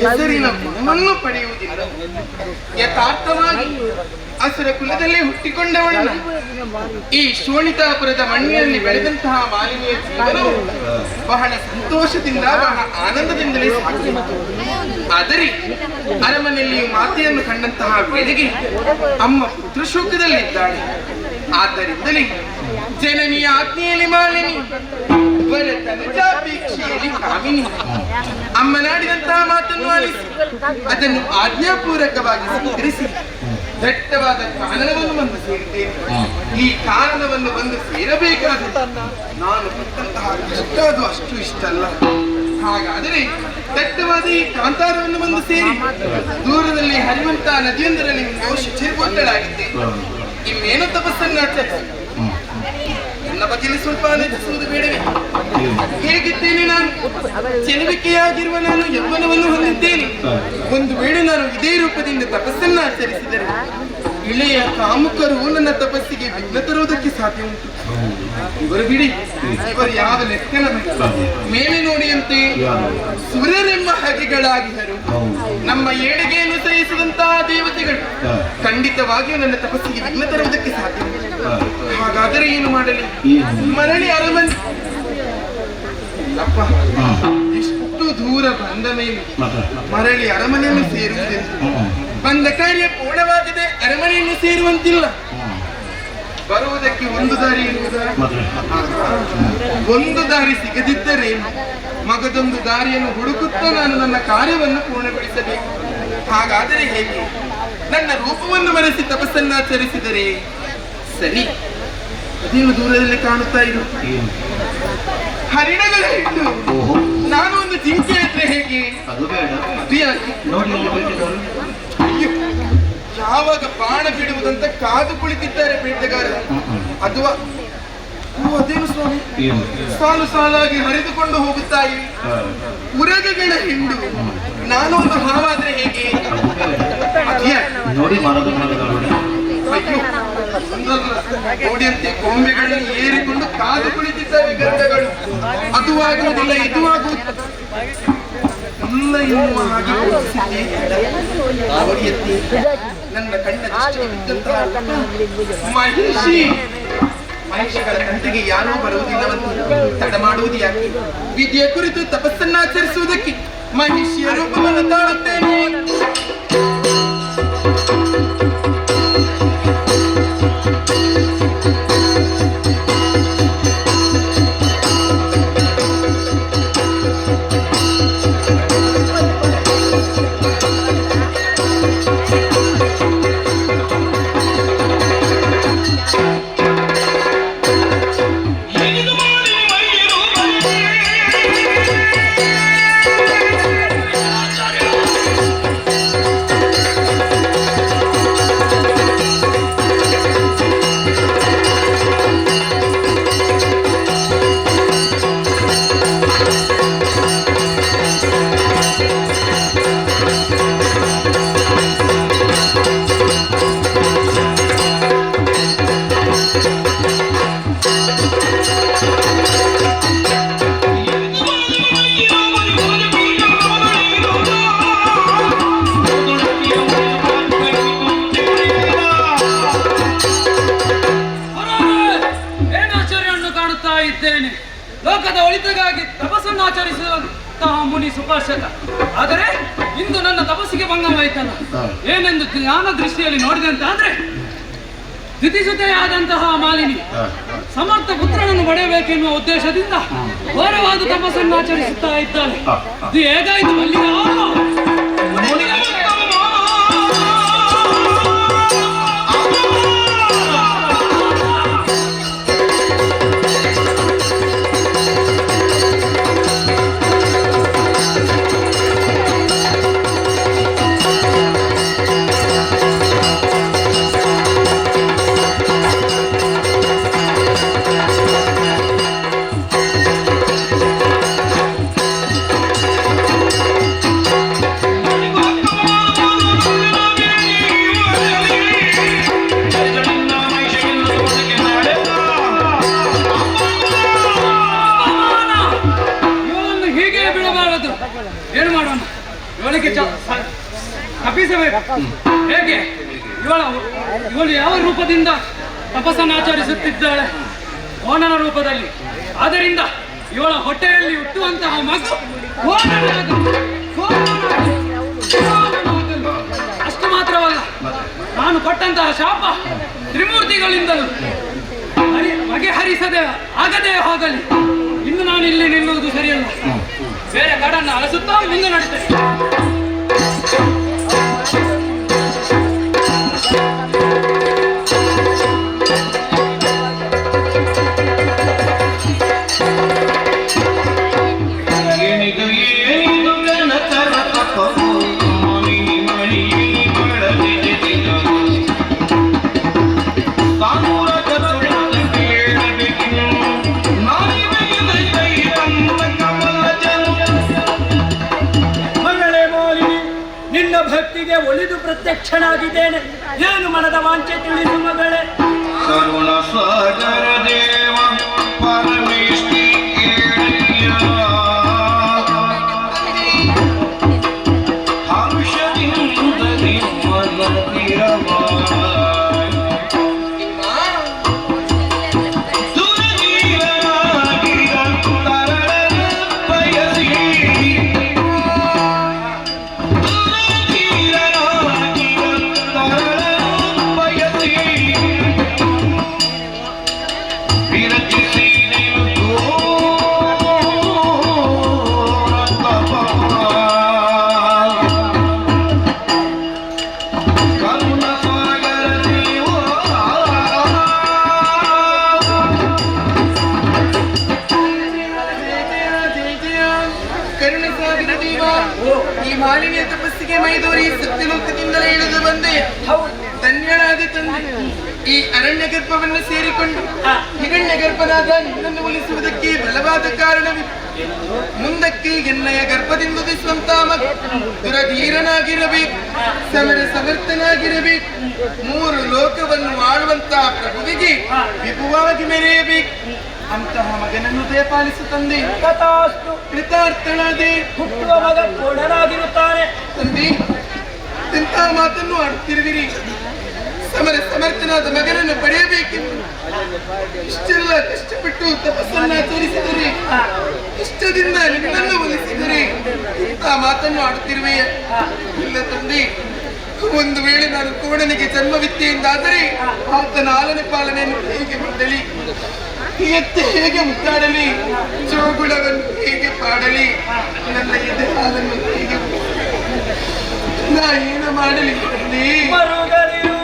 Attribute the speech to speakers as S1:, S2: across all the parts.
S1: ಹೆಸರಿನ ಗುಣವನ್ನು ಪಡೆಯುವುದಿಲ್ಲ. ಯಥಾರ್ಥವಾಗಿ ಅಸುರ ಕುಲದಲ್ಲೇ ಹುಟ್ಟಿಕೊಂಡವಳನ್ನ ಈ ಶೋಣಿತಾಪುರದ ಮಣ್ಣಿನಲ್ಲಿ ಬೆಳೆದಂತಹ ಮಾಲಿನ್ಯ ಜೀವನವು ಬಹಳ ಸಂತೋಷದಿಂದ ಬಹಳ ಆನಂದದಿಂದಲೇ ಸಾಗಿದೆ. ಆದರೆ ಅರಮನೆಯಲ್ಲಿ ಮಾತೆಯನ್ನು ಕಂಡಂತಹ ವೇಳೆಗೆ ಅಮ್ಮ ಪುತ್ರಶೋಕದಲ್ಲಿದ್ದಾಳೆ. ಆದ್ದರಿಂದಲೇ ಜನನಿಯ ಆಜ್ಞೆಯಲ್ಲಿ ಮಾಲಿನಿ, ತನುಜಾಪೇಕ್ಷೆಯಲ್ಲಿ ಕಾಮಿನಿ. ಅಮ್ಮನಾಡಿದಂತಹ ಮಾತನ್ನು ಆಲಿಸಿ ಅದನ್ನು ಆಜ್ಞಾಪೂರ್ವಕವಾಗಿ ಸ್ವೀಕರಿಸಿ ದಟ್ಟವಾದ ಕಾನನವನ್ನು ಬಂದು ಸೇರಿದ್ದೇನೆ. ಈ ಕಾನನವನ್ನು ಬಂದು ಸೇರಬೇಕಾದ ನಾನು ಪಟ್ಟಂತಹ ಕಷ್ಟ ಅದು ಅಷ್ಟು ಇಷ್ಟ ಅಲ್ಲ. ಹಾಗಾದರೆ ದಟ್ಟವಾದ ಈ ಕಾಂತಾರವನ್ನು ಬಂದು ಸೇರಿ ದೂರದಲ್ಲಿ ಹರಿಯುವಂತಹ ನದಿಯೊಂದರಲ್ಲಿ ಶುಚಿಗೊತ್ತಳಾಗಿದ್ದೆ. ಇನ್ನೇನು ತಪಸ್ಸನ್ನಾಚರಿಸಿ ನನ್ನ ಬಗೆಯಲ್ಲಿ ಸ್ವಲ್ಪ ಆಲೋಚಿಸುವುದು ಬೇಡವೇ? ಹೇಗಿದ್ದೇನೆ ನಾನು? ಚೆಲುವಿಕೆಯಾಗಿರುವ ನಾನು ಯೌವನವನ್ನು ಹೊಂದಿದ್ದೇನೆ. ಒಂದು ವೇಳೆ ನಾನು ಇದೇ ರೂಪದಿಂದ ತಪಸ್ಸನ್ನು ಆಚರಿಸಿದರೆ ಇಳೆಯ ಕಾಮುಕರು ನನ್ನ ತಪಸ್ಸಿಗೆ ವಿಘ್ನ ತರುವುದಕ್ಕೆ ಸಾಧ್ಯ ಉಂಟು. ಇವರು ಬಿಡಿ, ಇವರು ಯಾವ ಲೆಕ್ಕನ ಮೇಲೆ ನೋಡಿಯಂತೆ ಸುರರೆಂಬ ಹಗೆಗಳಾಗಿದ್ದರು. ನಮ್ಮ ಏಳಿಗೆಯನ್ನು ಸಹಿಸಿದಂತಹ ದೇವತೆಗಳು ಖಂಡಿತವಾಗಿಯೂ ನನ್ನ ತಪಸ್ಸಿಗೆ ವಿಘ್ನ ತರುವುದಕ್ಕೆ ಸಾಧ್ಯ ಉಂಟು. ಹಾಗಾದರೆ ಏನು ಮಾಡಲಿ? ಮರಳಿ ಅರಮನೆ ಅಪ್ಪ, ಎಷ್ಟು ದೂರ ಬಂದ ಮೇಲೆ ಮರಳಿ ಅರಮನೆಯನ್ನು ಸೇರುವುದಿಲ್ಲ. ಬಂದ ಕಾರ್ಯ ಪೂರ್ಣವಾಗಿದೆ, ಅರಮನೆಯನ್ನು ಸೇರುವಂತಿಲ್ಲ. ಬರುವುದಕ್ಕೆ ಒಂದು ದಾರಿ ಇರುವುದಾ? ಒಂದು ದಾರಿ ಸಿಗದಿದ್ದರೆ ಮಗದೊಂದು ದಾರಿಯನ್ನು ಹುಡುಕುತ್ತಾ ನಾನು ನನ್ನ ಕಾರ್ಯವನ್ನು ಪೂರ್ಣಗೊಳಿಸಬೇಕು. ಹಾಗಾದರೆ ಹೇಗೆ? ನನ್ನ ರೂಪವನ್ನು ಮರೆಸಿ ತಪಸ್ಸನ್ನಾಚರಿಸಿದರೆ ಸರಿ. ಅದೇನು ದೂರದಲ್ಲಿ ಕಾಣುತ್ತಾ ಇರು? ಹರಿಣಗಳ ಹಿಟ್ಟು. ನಾನು ಒಂದು ಜಿಂಕೆ ಹತ್ರ ಹೇಗೆ? ಯಾವಾಗ ಬಾಣ ಬಿಡುವುದಂತ ಕಾದು ಕುಳಿತಿದ್ದಾರೆ ಬೇಟೆಗಾರರು. ಅಥವಾ ಅದೇನು ಸ್ವಾಮಿ, ಸಾಲು ಸಾಲಾಗಿ ಹರಿದುಕೊಂಡು ಹೋಗುತ್ತಾ ಇವೆ ಉರಗಗಳ ಹಿಂಡು. ನಾನು ಒಂದು ಹಾವಾದ್ರೆ ಹೇಗೆ? ನೋಡಿಯಂತೆ ಕೊಂಬೆಗಳನ್ನು ಏರಿಕೊಂಡು ಕಾದು ಕುಳಿತಿದ್ದಾವೆ ಗಂಧಗಳು. ಅದು ಆಗುವುದಿಲ್ಲ, ಇದು ಆಗುವುದಿಲ್ಲ. ಎಲ್ಲ ಇನ್ನು ಹಾಗೆ ನನ್ನ ಕಣ್ಣ ಮಹಿಷಿಗಳ ಕಂಟಿಗೆ ಯಾರೂ ಬರುವುದಿಲ್ಲವಂತೆ ತಡ ಮಾಡುವುದು ಯಾಕೆ? ವಿಧಿಯ ಕುರಿತು ತಪಸ್ಸನ್ನಾಚರಿಸುವುದಕ್ಕೆ ಮಹಿಷಿಯ ರೂಪವನ್ನು ತಾಳುತ್ತೇನೆ.
S2: ಲೋಕದ ಒಳಿತಿಗಾಗಿ ತಪಸ್ಸನ್ನು ಆಚರಿಸುವಂತಹ ಮುನಿ ಸುಪಾರ್ಶಕ. ಆದರೆ ಇಂದು ನನ್ನ ತಪಸ್ಸಿಗೆ ಭಂಗವಾಯಿತಲ್ಲ, ಏನೆಂದು ಜ್ಞಾನ ದೃಷ್ಟಿಯಲ್ಲಿ ನೋಡಿದಂತ ಆದ್ರೆ ದ್ವಿತೀಸುತೆಯಾದಂತಹ ಮಾಲಿನಿ ಸಮರ್ಥ ಪುತ್ರನನ್ನು ಪಡೆಯಬೇಕೆನ್ನುವ ಉದ್ದೇಶದಿಂದ ಘೋರವಾದ ತಪಸ್ಸನ್ನು ಆಚರಿಸುತ್ತಾ ಇದ್ದಾಳೆ. ಇದು ಹೇಗಾಯಿತು ಮಲ್ಲಿಗ? ಹೇಗೆ ಇವಳು ಯಾವ ರೂಪದಿಂದ ತಪಸ್ಸನ್ನು ಆಚರಿಸುತ್ತಿದ್ದಾಳೆ? ಓನನ ರೂಪದಲ್ಲಿ. ಆದ್ದರಿಂದ ಇವಳ ಹೊಟ್ಟೆಯಲ್ಲಿ ಹುಟ್ಟುವಂತಹ ಮಗು ಓನನಾಗಲು. ಅಷ್ಟು ಮಾತ್ರವಲ್ಲ, ನಾನು ಕೊಟ್ಟಂತಹ ಶಾಪ ತ್ರಿಮೂರ್ತಿಗಳಿಂದಲೂ ಬಗೆಹರಿಸದೆ ಆಗದೆ ಹೋಗಲಿ. ಇನ್ನು ನಾನು ಇಲ್ಲಿ ನಿಲ್ಲುವುದು ಸರಿಯಲ್ಲ. ಬೇರೆ ಕಾಡನ್ನು ಅಲಸುತ್ತಾ ಮುಂದೆ ನಡೀತೇನೆ.
S3: ಭಕ್ತಿಗೆ ಒಲಿದು ಪ್ರತ್ಯಕ್ಷನಾಗಿದ್ದೇನೆ. ಏನು ಮನದ ವಾಂಚೆ ತಿಳಿದು ಮಗಳೇ.
S4: ಕರುಣ ಸಾಗರ ದೇವ ಪರಮೇಶ್ವರಿ ಹರ್ಷದಿಂದ ನಿಮ್ಮನದಿರವ
S1: ಈ ಮಾಲಿನ್ಯ ತಪಸ್ಸಿಗೆ ಮೈದೂರಿ ಸತ್ಯಲೋಕದಿಂದಲೇ ಇಳಿದು ಬಂದೆ. ಧನ್ಯಳಾದ ತಂದೆ, ಈ ಅರಣ್ಯ ಗರ್ಭವನ್ನು ಸೇರಿಕೊಂಡು ಹಿರಣ್ಯ ಗರ್ಭನಾದ ನಿನ್ನನ್ನು ಒಲಿಸುವುದಕ್ಕೆ ಬಲವಾದ ಕಾರಣವಿದೆ. ಮುಂದಕ್ಕೆ ಎನ್ನಯ ಗರ್ಭದಿಂದ ಉದಿಸುವಂತ ಮಗ ದುರಧೀರನಾಗಿರಬೇಕು, ಸಮರ್ಥನಾಗಿರಬೇಕು, ಮೂರು ಲೋಕವನ್ನು ಆಳುವಂತಹ ಪ್ರಭುವಿಗೆ ವಿಭುವಾಗಿ ಮೆರೆಯಬೇಕು. ಅಂತಹ ಮಗನನ್ನು ದಯಪಾಲಿಸು ತಂದೆ. ಕೃತಾರ್ಥನಾದೆ.
S3: ಹುಟ್ಟುವ ಮಗ ಕೋಣನಾಗಿರುತ್ತಾನೆ.
S1: ತಂದೆ, ಇಂತಹ ಮಾತನ್ನು ಆಡುತ್ತಿರುವಿರಿ. ಸಮರ್ಥನಾದ ಮಗನನ್ನು ಪಡೆಯಬೇಕೆಂದು ಇಷ್ಟೆಲ್ಲ ಕಷ್ಟಪಟ್ಟು ತಪಸ್ಸನ್ನು ಆಚರಿಸಿದರೆ, ಇಷ್ಟದಿಂದ ನಿನ್ನನ್ನು ಒಲಿಸಿದರೆ ಇಂತಹ ಮಾತನ್ನು ಆಡುತ್ತಿರುವೆ. ಇಲ್ಲ ತಂದೆ, ಒಂದು ವೇಳೆ ನಾನು ಕೋಣನಿಗೆ ಜನ್ಮವಿತ್ತೆ ಎಂದಾದರೆ ಆತನ ಆಲನೆ ಪಾಲನೆಯನ್ನು ಹೇಗೆ ಮಾಡಲಿ, ಎತ್ತೆ ಹೇಗೆ ಮುತ್ತಾಡಲಿ, ಜೋಗುಳವನ್ನು ಹೇಗೆ ಪಾಡಲಿ, ನನ್ನ ಎದೆ ಹಾಲನ್ನು ಹೇಗೆ ನಾ ಏನು ಮಾಡಲಿ ತಂದೆ?
S3: ಮರುಗದಿರು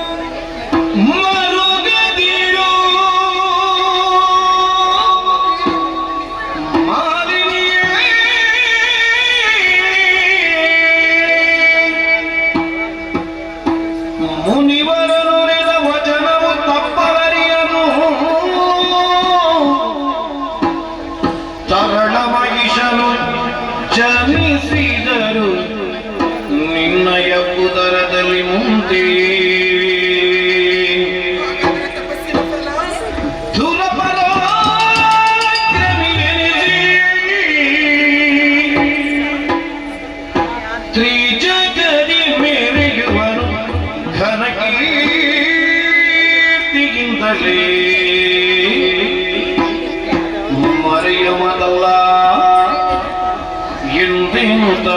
S4: ಮುನಿವರನುರಿದ ವಚನವು ತಪ್ಪವರಿಯನು ತರಳ ಮಹಿಷನು ಜನಿಸಿದರು ನಿನ್ನಯ ಉದರದಲ್ಲಿ ಮುಂದೆ ತ್ರಿಜಗದಿ ಮೆರೆಯುವನು ಘನಕೀರ್ತಿಯಿಂದಲೇ ಮರೆಯುವುದಲ್ಲ ಎಂದೆಂತ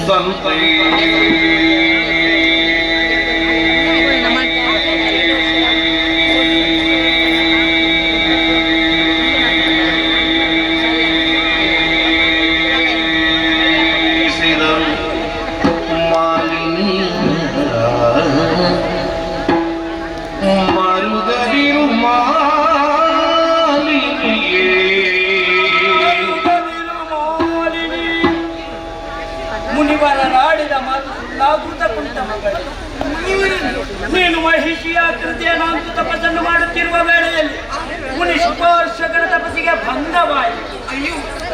S4: ಸಂತೈ ಮರುಗದಿರು
S3: ಮುನಿವರ ನಾಡಿದ ಮಾತು ಸುಳ್ಳಾಗುತ್ತ ಕುಂತ ಮಗಳೇ. ನೀನು ಮಹಿಷಿಯ ಕೃತಿಯನ್ನಂತೂ ತಪಸ್ಸನ್ನು ಮಾಡುತ್ತಿರುವ ವೇಳೆಯಲ್ಲಿ ಮುನಿ ಶುಭೋರ್ಷಕರ ತಪಸ್ಸಿಗೆ ಭಂಗವಾಯಿತು.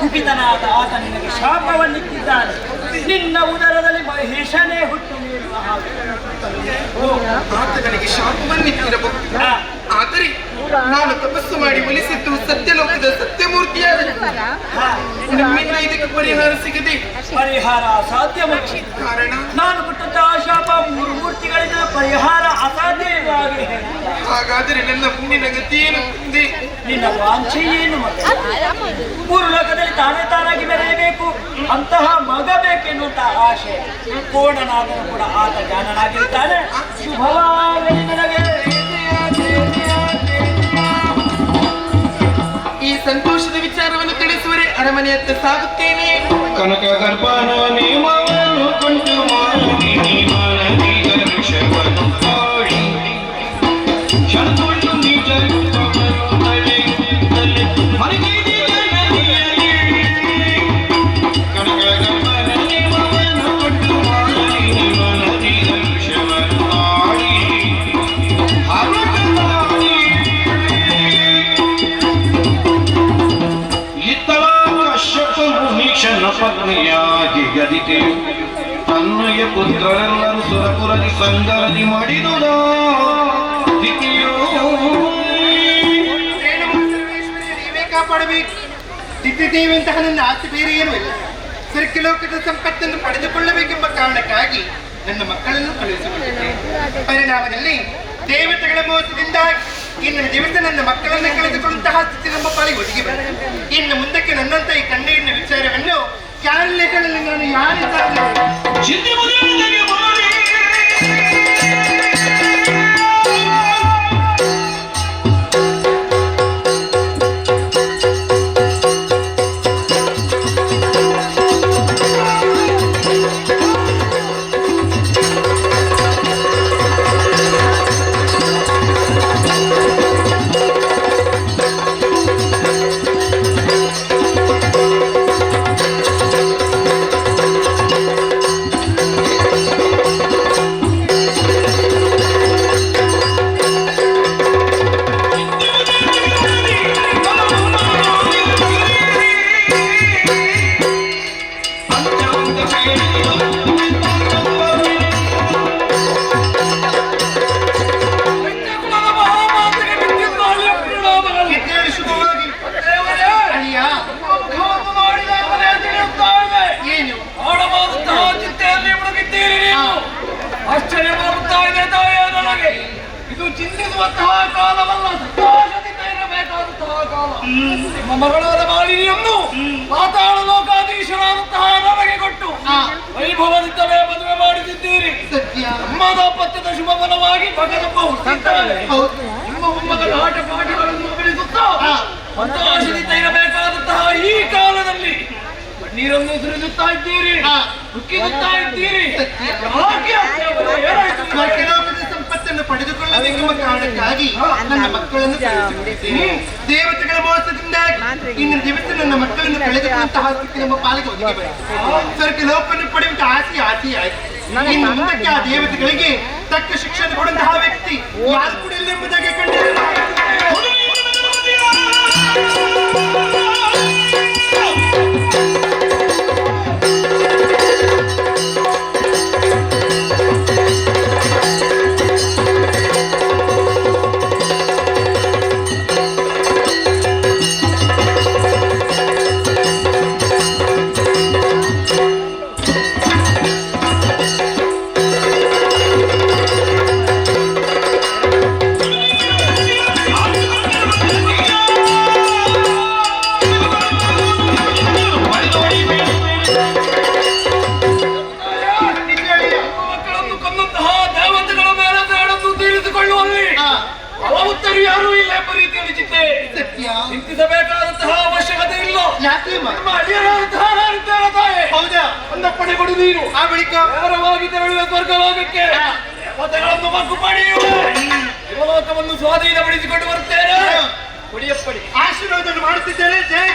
S3: ಕುಪಿತನಾದ ಆತ ನಿನಗೆ ಶಾಪವನ್ನಿಟ್ಟಿದ್ದಾನೆ. ನಿನ್ನ ಉದರದಲ್ಲಿ ಮಹಿಷನೇ ಹುಟ್ಟು
S1: ಆತನಿಗೆ ಶಾಪವನ್ನಿಟ್ಟಿರಬಹುದು. ಆದರೆ ನಾನು ತಪಸ್ಸು ಮಾಡಿ ಒಲಿಸಿದ್ದು ಸತ್ಯಲೋಕದ ಸತ್ಯಮೂರ್ತಿಯಾದ ನಿಮ್ಮಿಂದ ಇದಕ್ಕೆ ಪರಿಹಾರ ಸಿಗದೆ
S3: ಪರಿಹಾರ ಅಸಾಧ್ಯ ಮುಚ್ಚಿ
S1: ಕಾರಣ
S3: ನಾನು ಕೊಟ್ಟಂತಹ ಶಾಪ ಮೂರು ಮೂರ್ತಿಗಳಿಂದ ಪರಿಹಾರ ಅಸಾಧ್ಯ ಎನ್ನುವಾಗೆ
S1: ಹಾಗಾದರೆ ನನ್ನ ಮುಂದಿನ ಗತಿ ಏನು ತಂದೆ?
S3: ನಿನ್ನ ವಾಂಛೆ ಏನು ಮಗ? ಮೂರು ಲೋಕದಲ್ಲಿ ತಾನೇ ತಾನಾಗಿ ಮೆರೆಯಬೇಕು ಅಂತಹ ಮಗ ಬೇಕೆನ್ನುವಂತಹ ಆಶೆ ಕೋಣನಾದರೂ ಕೂಡ ಆತ ಜಾಣನಾಗಿರುತ್ತಾನೆ. ಶುಭವಾಗಲಿ ನನಗೆ.
S1: ಈ ಸಂತೋಷದ ವಿಚಾರವನ್ನು ತಿಳಿಸುವರೆ ಅರಮನೆಯತ್ತ ಸಾಗುತ್ತೇನೆ.
S4: ಕನಕ ಗರ್ಭನ ನಿಯಮವನ್ನು ಕೊಂಡು ಮಾಡಿ ಮನದಿಗ ವಿಷವನ್ನು ಕಾಡಿ ಶರಣು ನಿಜ ತಲೆ ಮನಗಿದ ನದಿಯಲ್ಲಿ ಕನಕ ಗರ್ಭನ ನಿಯಮವನ್ನು ಕೊಂಡು ಮಾಡಿ ಮನದಿಗ ವಿಷವನ್ನು ಕಾಡಿ ಕಶ್ಯಪನ ಪತ್ನಿಯಾಗಿ ಗದಿತೆಯು ತನ್ನಯ ಪುತ್ರರೆಲ್ಲರೂ ಸುರಪುರದಿ ಸಂಗರದಿ ಮಾಡಿದುದ
S5: ನೀವೇ ಕಾಪಾಡಬೇಕು. ದಿಟ್ಟಿದೇವಿಯಂತಹ ನನ್ನ ಆಸೆ ಬೇರೆ ಏನೂ ಇಲ್ಲ. ಸ್ವರ್ಗಲೋಕದ ಸಂಪತ್ತನ್ನು ಪಡೆದುಕೊಳ್ಳಬೇಕೆಂಬ ಕಾರಣಕ್ಕಾಗಿ ನನ್ನ ಮಕ್ಕಳನ್ನು ಕಳುಹಿಸಿಕೊಂಡಿದ್ದೆ. ಪರಿಣಾಮದಲ್ಲಿ ದೇವತೆಗಳ ಮೋಸದಿಂದ ಇಂದಿನ ದಿವಸ ನನ್ನ ಮಕ್ಕಳನ್ನು ಕಳೆದುಕೊಂಡಂತಹ ಸ್ಥಿತಿ ನಮ್ಮ ಪಾಲಿಗೆ ಒದಗಿ ಬಂದಿದೆ. ಇನ್ನು ಮುಂದಕ್ಕೆ ನನ್ನಂತ ಈ ಕಣ್ಣೀರಿನ ವಿಚಾರವನ್ನು ಯಾರಲ್ಲೇ ಹೇಳಲಿ, ನಾನು ಯಾರಿದ್ದಾರೆ
S2: ಇದು ಚಿಂತಿಸುವಂತಹ ಕಾಲವಲ್ಲ, ಸಂತೋಷದಿಂದ ಇರಬೇಕಾದಂತಹ ಕಾಲ. ನಿಮ್ಮ ಮಗಳಾದ ಮಾಲಿನಿಯನ್ನು ಪಾತಾಳ ಲೋಕಾಧೀಶರಾದಂತಹ ನನಗೆ ಕೊಟ್ಟು ವೈಭವದಿಂದಲೇ ಮದುವೆ ಮಾಡಿಸಿದ್ದೀರಿ. ನಮ್ಮ ದಾಂಪತ್ಯದ ಶುಭ ಫಲವಾಗಿ ಮಗನೊಬ್ಬ ಹುಟ್ಟಿದ್ದಾನೆ. ನಿಮ್ಮ ಮೊಮ್ಮಗನ ಆಟ ಪಾಠಗಳನ್ನು ಗಮನಿಸುತ್ತಾ ಸಂತೋಷದಿಂದ ಇರಬೇಕಾದಂತಹ ಈ ಕಾಲದಲ್ಲಿ ನೀರನ್ನು ಸುರಿಸುತ್ತಾ ಇದ್ದೀರಿ, ದುಃಖಿಸುತ್ತಾ ಇದ್ದೀರಿ.
S5: ಸಂಪತ್ತನ್ನು ಪಡೆದುಕೊಳ್ಳಬೇಕೆಂಬ ಕಾರಣಕ್ಕಾಗಿ ನನ್ನ ಮಕ್ಕಳನ್ನು ಕಳುಹಿಸಿಕೊಂಡಿದ್ದೇನೆ. ದೇವತೆಗಳ ಮೋಸದಿಂದ ಇನ್ನು ದಿವಸ ನನ್ನ ಮಕ್ಕಳನ್ನು ಕಳೆದುಕೊಂಡಂತಹ ಸ್ಥಿತಿ ನಮ್ಮ ಪಾಲಿಗೆ ಒದಗಿ ಬಂದಿದೆ. ಸ್ವರ್ಗ ಲೋಕವನ್ನು ಪಡೆಯುವಂತಹ ಆಸೆ ಆಯ್ತು. ಇನ್ನು ಮುಂದಕ್ಕೆ ಆ ದೇವತೆಗಳಿಗೆ ತಕ್ಕ ಶಿಕ್ಷಣ ಕೊಡುವಂತಹ ವ್ಯಕ್ತಿ ಯಾರು ಕೂಡ ಇಲ್ಲ ಎಂಬುದಾಗಿ ಕಂಡಿಲ್ಲ.
S2: ಯಾರು ಇಲ್ಲ ಎಂಬ ರೀತಿಯಲ್ಲಿ ಚಿಂತೆ ಚಿಂತಿಸಬೇಕಾದಂತಹ ಅವಶ್ಯಕತೆ ಇಲ್ಲ.
S5: ಯಾಕೆ ಹೌದಾ?
S2: ಒಂದಪ್ಪಣೆ ಕೊಡು ನೀನು.
S5: ಆ ಬಳಿಕ
S2: ನೇರವಾಗಿ ತೆರಳುವ ಸ್ವರ್ಗಲೋಕಕ್ಕೆ ದೇವತೆಗಳನ್ನು ಮಗ್ಗು ಪಡೆಯುವ ದೇವಲೋಕವನ್ನು ಸ್ವಾಧೀನಪಡಿಸಿಕೊಂಡು ಬರುತ್ತೇನೆ. ಕೊಡಿಯಪ್ಪಡಿ
S5: ಆಶೀರ್ವಾದ ಮಾಡುತ್ತಿದ್ದೇನೆ. ಜಯ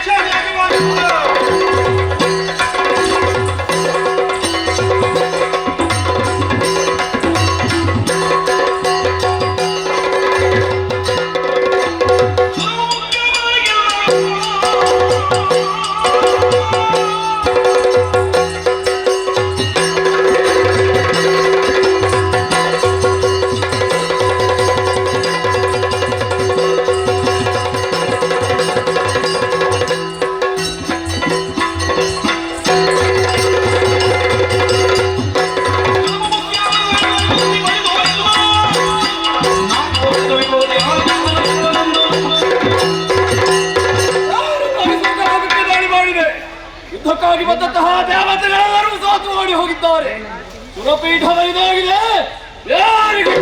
S2: ಪರವಾಗಿ ಬಂದಂತಹ ದೇವತೆಗಳೆಲ್ಲರೂ ಸೋತು ಓಡಿ ಹೋಗಿದ್ದಾರೆ. ಸುರಪೀಠದ ಇದಾಗಿದೆ ಯಾರಿಗೂ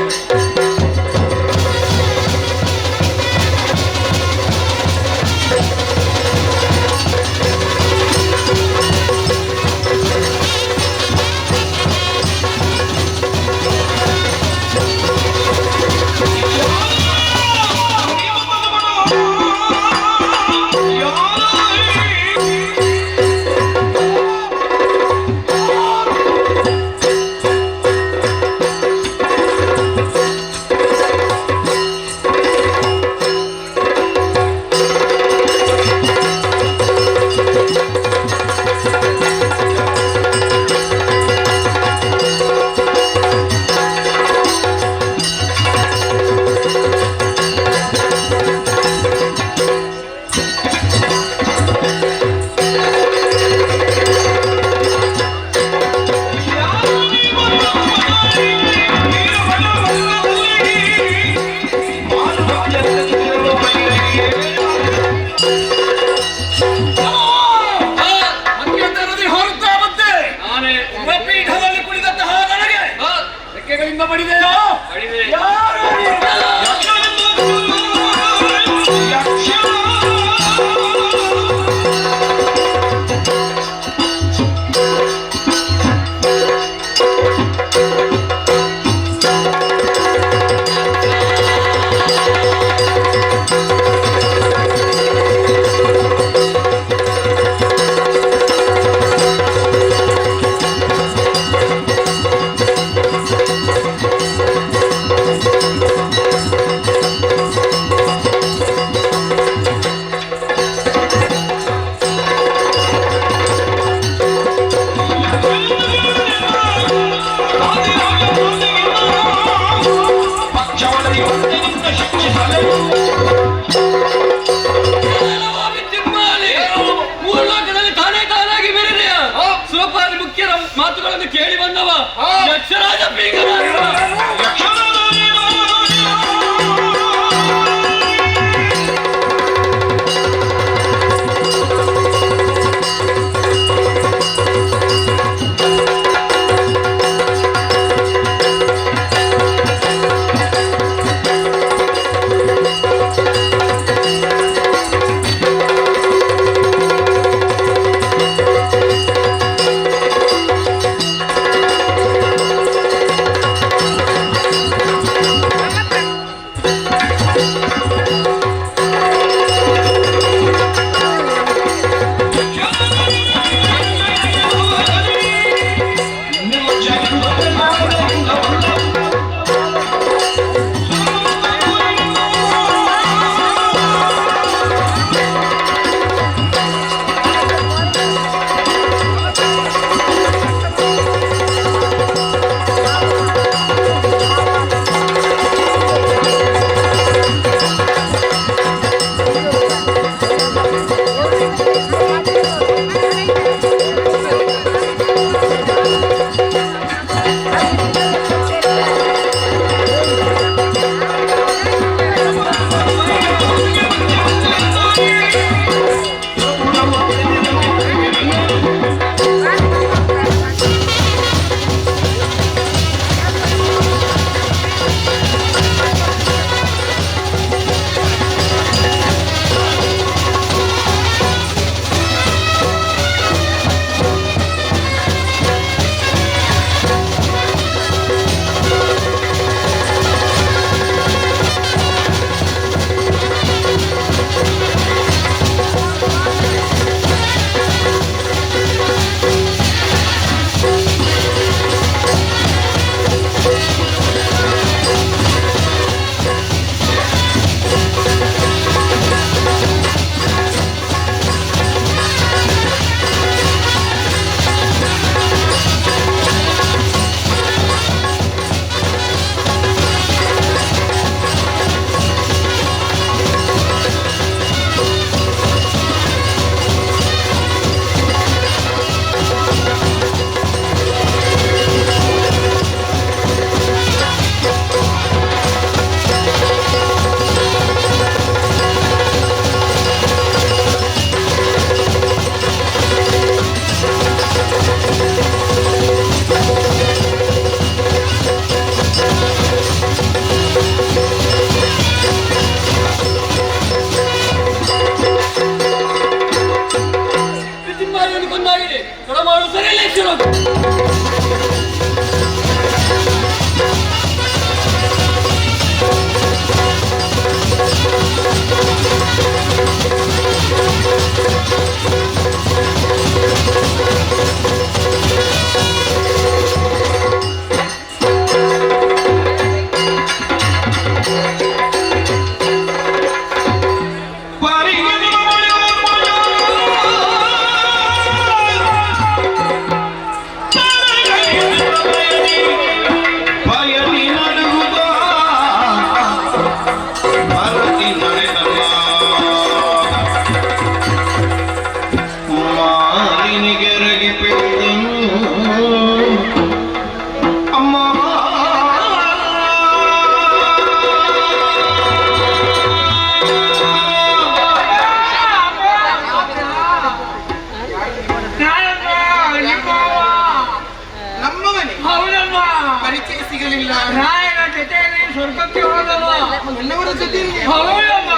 S1: ನನ್ನವರ ಜೊತೆ
S2: ಹೌದಮ್ಮ.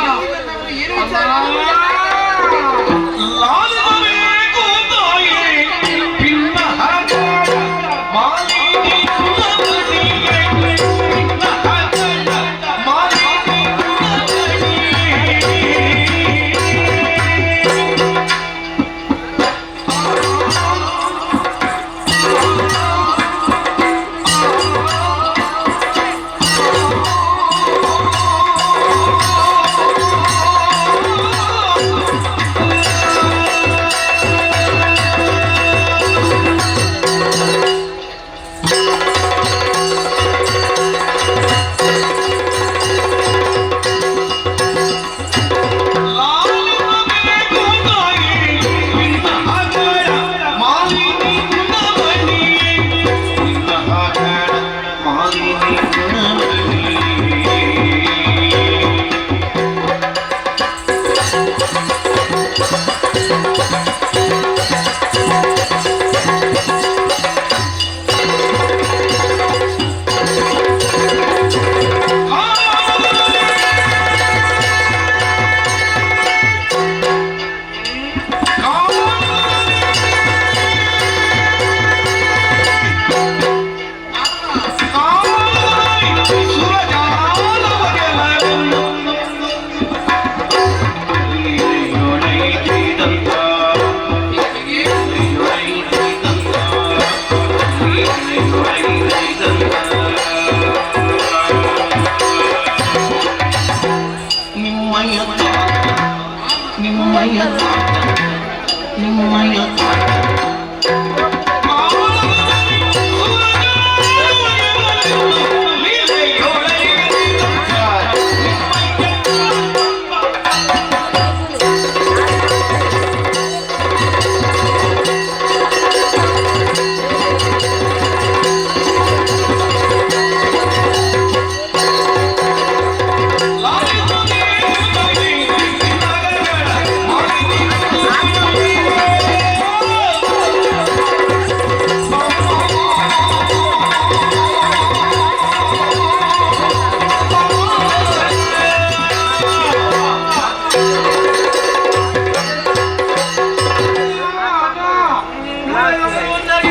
S1: ಏನು ವಿಚಾರ?
S4: ಲಾಲಿಸಬೇಕು ತಾಯಿ ಪಿನ್ನ ಹಾಗ ಮಾಲಿನಿ ಗುಣಮಣಿಯೇ, ಪಿನ್ನ ಹಾಗ ಮಾಲಿನಿ ಲಾಲಿಸಬೇಕು ತಾಯಿ ಪಿನ್ನ ಹಾಗ ಮಾಲಿನಿ ಗುಣಮಣಿಯೇ, ಪಿನ್ನ ಹಾಗ ಮಾಲಿನಿ ಗುಣಮಣಿಯೇ.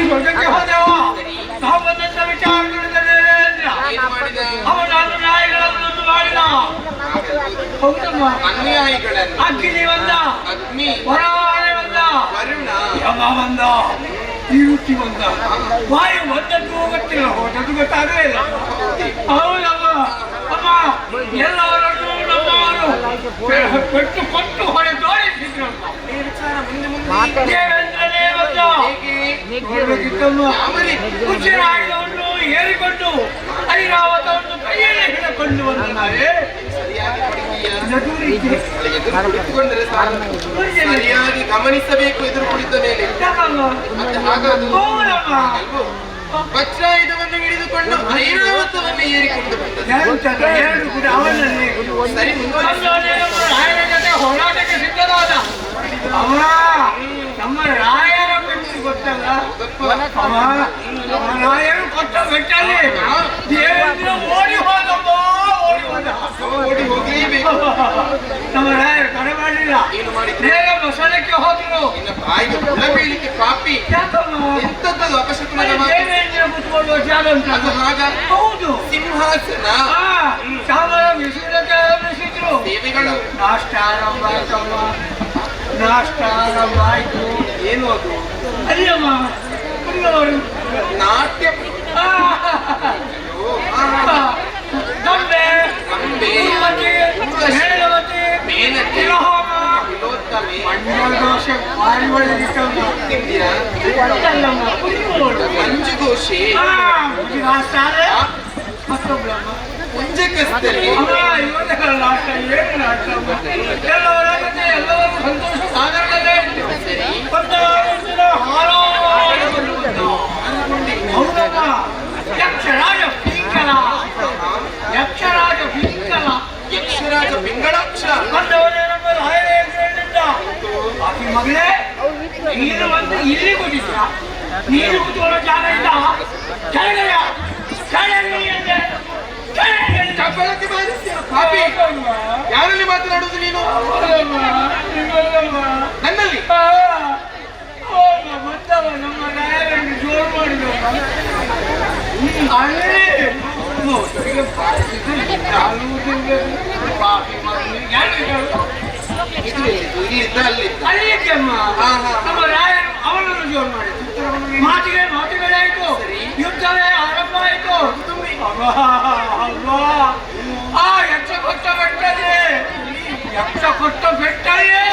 S2: ಸ್ವರ್ಗಕ್ಕೆ ಹೋದೆವು. ನಾವು ಬಂದಂತ ವಿಚಾರ
S1: ಏನು ಮಾಡಿದ?
S2: ಅವನಾದ ನಾಯಿಗಳನ್ನು ಮಾಡಿದ. ಹೌದಮ್ಮ.
S1: ಅನುಯಾಯಿಗಳನ್ನು
S2: ಅಗ್ನಿ ಬಂದ,
S1: ಅಗ್ನಿ,
S2: ಹೊರವಾನೆ ಬಂದ,
S1: ವರುಣ,
S2: ಯಮ ಬಂದ, ನಿರುಕ್ತಿ ಬಂದ. ವಾಯು ಬಂದದ್ದು ಗೊತ್ತಿಲ್ಲ, ಹೋದದ್ದು ಗೊತ್ತಾಗಲೇ ಇಲ್ಲ. ಹೌದಮ್ಮ. ಅಮ್ಮ ಎಲ್ಲವರನ್ನು ನಮ್ಮವರು ಪೆಟ್ಟು ಕೊಟ್ಟು ಹೊಡೆ ತೋರಿಸಿದ್ರಮ್ಮ. ದೇವೇಂದ್ರನೇ ಬಂದ. ನೋಡ್ಬೇಕಿತ್ತಮ್ಮ. ಕುಚಿರಾಯುಧವನ್ನು ಏರಿಕೊಂಡು ಐರಾವತವನ್ನು ಕೈಯಲ್ಲಿ ಹಿಡಿದುಕೊಂಡು ಬಂದರೆ
S1: ಕುಳಿತುಕೊಂಡರೆ ಸರಿಯಾಗಿ ಗಮನಿಸಬೇಕು. ಎದುರು ಕುಳಿತ ಮೇಲೆ ಮತ್ತೆ ಹಾಗಾದ್ರು ಅಲ್ವೋ? ವಜ್ರಾಯುಧವನ್ನು ಹಿಡಿದುಕೊಂಡು ಐರಾವತವನ್ನು ಏರಿಕೊಂಡು ಬಂದದ್ದು. ಸರಿ,
S2: ರಾಯರ ಜೊತೆ ಹೋರಾಟಕ್ಕೆ ಸಿದ್ಧರಾದ ಅವ ನಮ್ಮ ರಾಯರ ಬೆಟ್ಟು ಗೊತ್ತಲ್ಲ. ಅವ ನಮ್ಮ ರಾಯರು ಕೊಟ್ಟ ಬೆಟ್ಟಲ್ಲಿ ದೇವೇಂದ್ರ ಓಡಿ ಹೋದಮ್ಮ, ಓಡಿ ಹೋದ.
S1: ಓಡಿ ಹೋಗಲೇಬೇಕು.
S2: ನಮ್ಮ ರಾಯರು ತಡೆ ಮಾಡಲಿಲ್ಲ.
S1: ಏನು ಮಾಡಿದ್ರು?
S2: ಬೇಗ ಮಸಣಕ್ಕೆ ಹೋದ್ರು.
S1: ಇನ್ನು ಬಾಯಿಗೆ ಹುಳ ಬೀಳಿಕೆ ಪಾಪಿ.
S2: ಯಾಕಮ್ಮ?
S1: ಎಂತದ್ದು ಅಪಶಕುನದ
S2: ಅಲ್ಲಿ
S1: ಮಾತು?
S2: ದೇವೇಂದ್ರ ಕುತ್ಕೊಂಡು ಜಾಗ ಉಂಟು.
S1: ಅದು ಹಾಗ?
S2: ಹೌದು.
S1: ಸಿಂಹಾಸನ
S2: ಚಾಮರ ಬಿಸಿಲಕ್ಕೆ ಆರಂಭಿಸಿದ್ರು.
S1: ದೇವಿಗಳು
S2: ನಾಷ್ಟ ಆರಂಭ ಆಯ್ತಮ್ಮ, ನಾಷ್ಟ ಆರಂಭ ಆಯ್ತು.
S1: ಏನು ಅದು?
S2: ಅಯ್ಯಮ್ಮ ಕುಡಿಯೋರು
S1: ನಾಟ್ಯ.
S2: ದಂಬೆ,
S1: ದಂಬೆ,
S2: ಉರ್ವಶಿ, ಮೇಣವತಿ,
S1: ಮೇನಕೆ,
S2: ತಿಲಹೋಮ,
S1: ತಿಲೋತ್ತಮೆ,
S2: ಮಂಜು ದೋಷೆ ಭಾರಿ ಒಳ್ಳೆದಿತ್ತಮ್ಮ.
S1: ತಿಂದಿರಾ?
S2: ಅಲ್ಲಮ್ಮ ಕುಡಿಯೋರು.
S1: ಮಂಜುಘೋಷೆ,
S2: ನಾಷ್ಟ ಆದ್ರೆ ಮತ್ತೊಬ್ಬಳಮ್ಮ
S1: ಮುಂಜಕಸ್ತರಿ,
S2: ಇವತ್ತಿನ ನಾಟ ಏನು ನಾಟ? ಎಲ್ಲವರ ಜೊತೆ ಎಲ್ಲರೂ ಸಂತೋಷ ಸಾಗರದಲ್ಲೇ ಹೌದಮ್ಮ. ಯಕ್ಷರಾಜ ಪಿಂಗಲ, ಯಕ್ಷರಾಜ ಪಿಂಗಲ,
S1: ಯಕ್ಷರಾಜ ಪಿಂಗಳಾಕ್ಷ
S2: ಬಂದವನೇ ನಮ್ಮ ರಾಯರೇಂದ್ರನಿಂದ ಬಾಕಿ ಮಗಳೇ ನೀನು ಬಂದು ಇಲ್ಲಿ ಕೂತಿದ್ಯಾ? ನೀನು ಕೂತ್ಕೊಳ್ಳೋ ಜಾಗ ಇಲ್ಲ. ಕೆಳಗೆಯ ಕೆಳಗೆ ಎಂದೆ ಕೆಳಗೆ
S1: ಬೆಳಗ್ಗೆ ಬಾರಿಸ್ತೀಯ ಪಾಪಿ. ಯಾರಲ್ಲಿ ಮಾತನಾಡುವುದು ನೀನು? ನನ್ನಲ್ಲಿ
S3: ನಮ್ಮ ರಾಯರನ್ನು ಜೋರು ಮಾಡಿದ ಅಲ್ಲಿ ಅಲ್ಲಿದ್ದಮ್ಮ ನಮ್ಮ ರಾಯರು ಅವನನ್ನು ಜೋರು ಮಾಡಿದ್ರು. ಮಾತುಗಳೇ ಆಯ್ತು, ಯುದ್ಧವೇ ಆರಂಭ ಆಯ್ತು. ಅಲ್ವಾ ಆ ಯಕ್ಷ ಕೊಟ್ಟ ಬೆಟ್ಟಲ್ಲೇ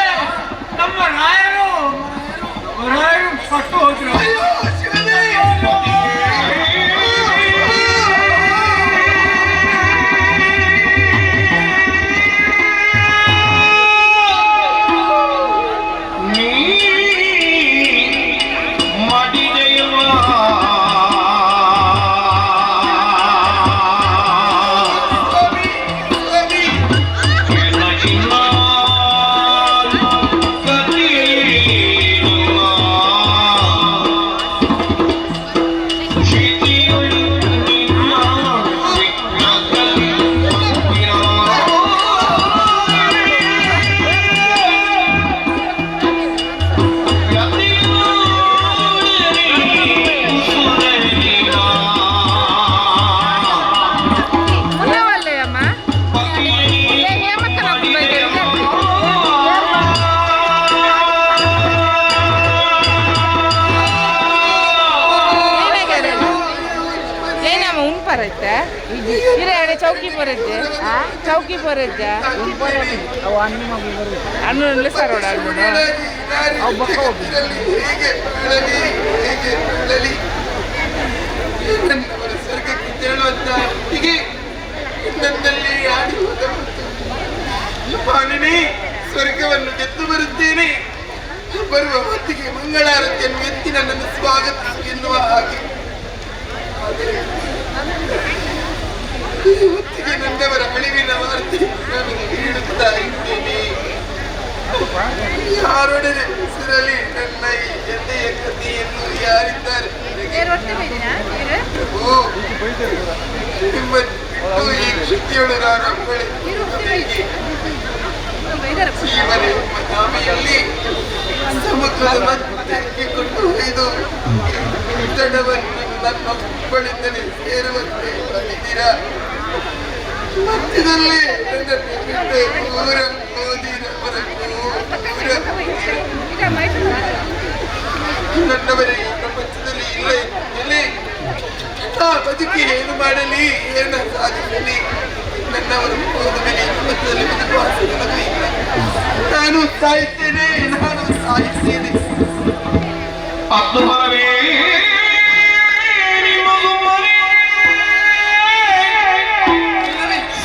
S3: ನಮ್ಮ ರಾಯರು ಸತ್ತು ಹೋದ್ರು.
S6: चौकी पर चौकी पर अन्न सरोड
S1: ಸ್ವರ್ಗಕ್ಕೆ ತೆರಳುವಂತ ಹೀಗೆ ನನ್ನಲ್ಲಿ ಆಡಿ ಪಾಣಿನಿ ಸ್ವರ್ಗವನ್ನು ಗೆದ್ದು ಬರುತ್ತೇನೆ. ಬರುವ ಹೊತ್ತಿಗೆ ಮಂಗಳಾರತಿಯನ್ನು ಎತ್ತಿ ನನ್ನನ್ನು ಸ್ವಾಗತಿಸು ಎನ್ನುವ ಹಾಗೆ ಹೊತ್ತಿಗೆ ನನ್ನವರ ಅಳಿವಿನ ವಾರ್ತೆ ನಾನು ಹೇಳುತ್ತಾ ಇದ್ದೇನೆ. ಯಾರೊಡನೆ ಹೆಸರಲ್ಲಿ ನನ್ನ ಈ ಎದೆಯ ಕಥೆಯನ್ನು ಯಾರಿದ್ದಾರೆ? ನಿಮ್ಮ ಈ ಕೃತಿಯೊಳು ನಾನು ಜೀವನ ನಾಮೆಯಲ್ಲಿ ಸಮುದ್ರದ ಮಧ್ಯಕ್ಕೆ ಕೊಂಡು ಒಯ್ದು ತಡವನ್ನು ನನ್ನೊಬ್ಬಳಿಂದಲೇ ಸೇರುವಂತೆ ಮಾಡಿದ್ದೀರಾ. ಮಧ್ಯದಲ್ಲಿ ದೂರ ಓದಿದವರೆಗೂ ನನ್ನವರೇ ಈ ಪ್ರಪಂಚದಲ್ಲಿ ಇಲ್ಲ. ಆ ಬದುಕಿ ಏನು ಮಾಡಲಿ, ಏನು ಸಾಧಿಸಲಿ, ನನ್ನವರು ಹೋದ ಮೇಲೆ ಈ ಪ್ರಪಂಚದಲ್ಲಿ ಬದುಕುವ ಇಲ್ಲ. ನಾನು ಸಾಯುತ್ತೇನೆ.
S4: ಅದು ಬರವೇ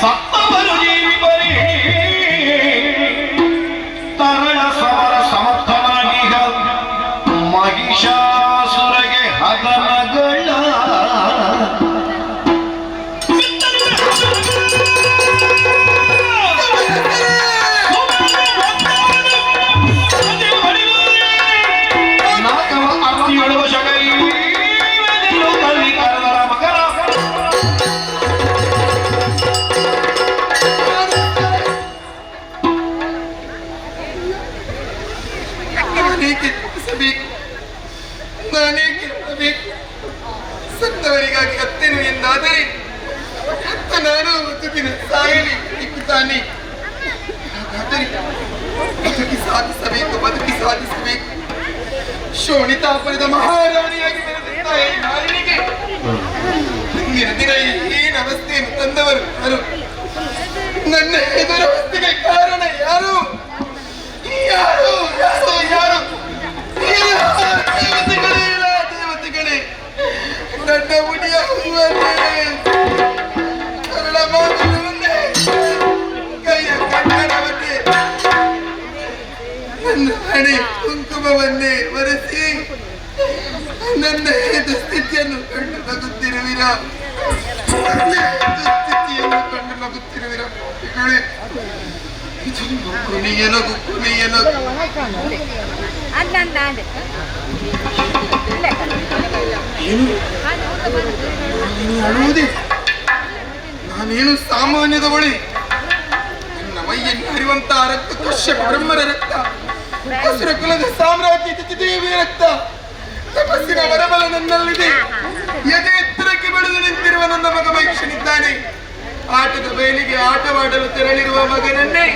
S4: ಸತ್ತವರು ಜೀವಿ ಬರೀ ತರಳ ಸಮರ ಸಮರ್ಥನಾಗೀಗ ಮಹಿಷಾಸುರಗೆ ಹಗಲಗಳ
S1: ಸತ್ತವರಿಗಾಗಿ ಹತ್ತೆನು ಎಂದಾದರೆ ನಾನು ಬದುಕಿನ ಸಾಯಲಿ ತಾನೆ. ಹಾಗಾದರೆ ಬದುಕಿ ಸಾಧಿಸಬೇಕು. ಶೋಣಿತಾಪುರದ ಮಹಾರಾಣಿಯಾಗಿ ಬೆಳೆದಿದ್ದ ಈ ನಾರಿನಿಗೆ ಹಿಂದಿನ ದಿನ ಏನ್ ಅವಸ್ಥೆಯನ್ನು ತಂದವರು ಯಾರು? ನನ್ನ ಎದುರವಸ್ಥೆಗೆ ಕಾರಣ ಯಾರು? ಯಾರು ಯಾರು ಯಾರು? ದೇವತೆಗಳೇ, ನನ್ನ ಮುಡಿಯ ಹೂವನ್ನೇ, ಸರಳ ಮಾತುಗಳನ್ನೇ, ಕೈಯ ಕನ್ನಡವನ್ನೇ, ನನ್ನ ಹಣೆ ಕುಂಕುಮವನ್ನೇ ಒರೆಸಿ ನನ್ನ ದುಸ್ಥಿತಿಯನ್ನು ಕಂಡು ನಗುತ್ತಿರುವಿರ. ನಾನೇನು ಸಾಮಾನ್ಯದ ಬಳಿ ನನ್ನ ಮೈಯಲ್ಲಿ ಹರಿಯುವಂತಹ ರಕ್ತ ಕಶ್ಯಪ ಬ್ರಹ್ಮರ ರಕ್ತ, ಅಸುರ ಕುಲದ ಸಾಮ್ರಾಜ್ಯ ದೇವಿಯ ರಕ್ತ. ತಪಸ್ಸಿನ ವರಬಲ ನನ್ನಲ್ಲಿದೆ. ಎದೆ ಎತ್ತರಕ್ಕೆ ಬೆಳೆದು ನಿಂತಿರುವ ನನ್ನ ಮಗ ಮೈಕ್ಷನಿದ್ದಾನೆ. ಆಟದ ಬಯಲಿಗೆ ಆಟವಾಡಲು ತೆರಳಿರುವ ಮಗನನ್ನೇ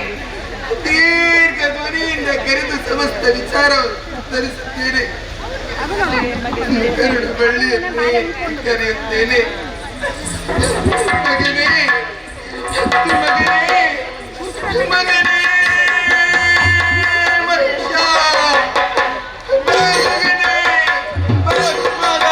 S1: ದೀರ್ಘ ಧ್ವನಿಯಿಂದ ಕರೆದು ಸಮಸ್ತ ವಿಚಾರ ಉತ್ತರಿಸುತ್ತೇನೆ. ಕರುಡು ಬಳ್ಳಿಯನ್ನೇ ಕರೆಯುತ್ತೇನೆ. ಮಗನೇ, ಮಗನೇ, ಮಗನೇ, ಮಹಿಷ, ಮಗನೇ, ಪರಮಾತ್ಮನ,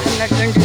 S6: ಎಲ್ಲ ಗಂಟು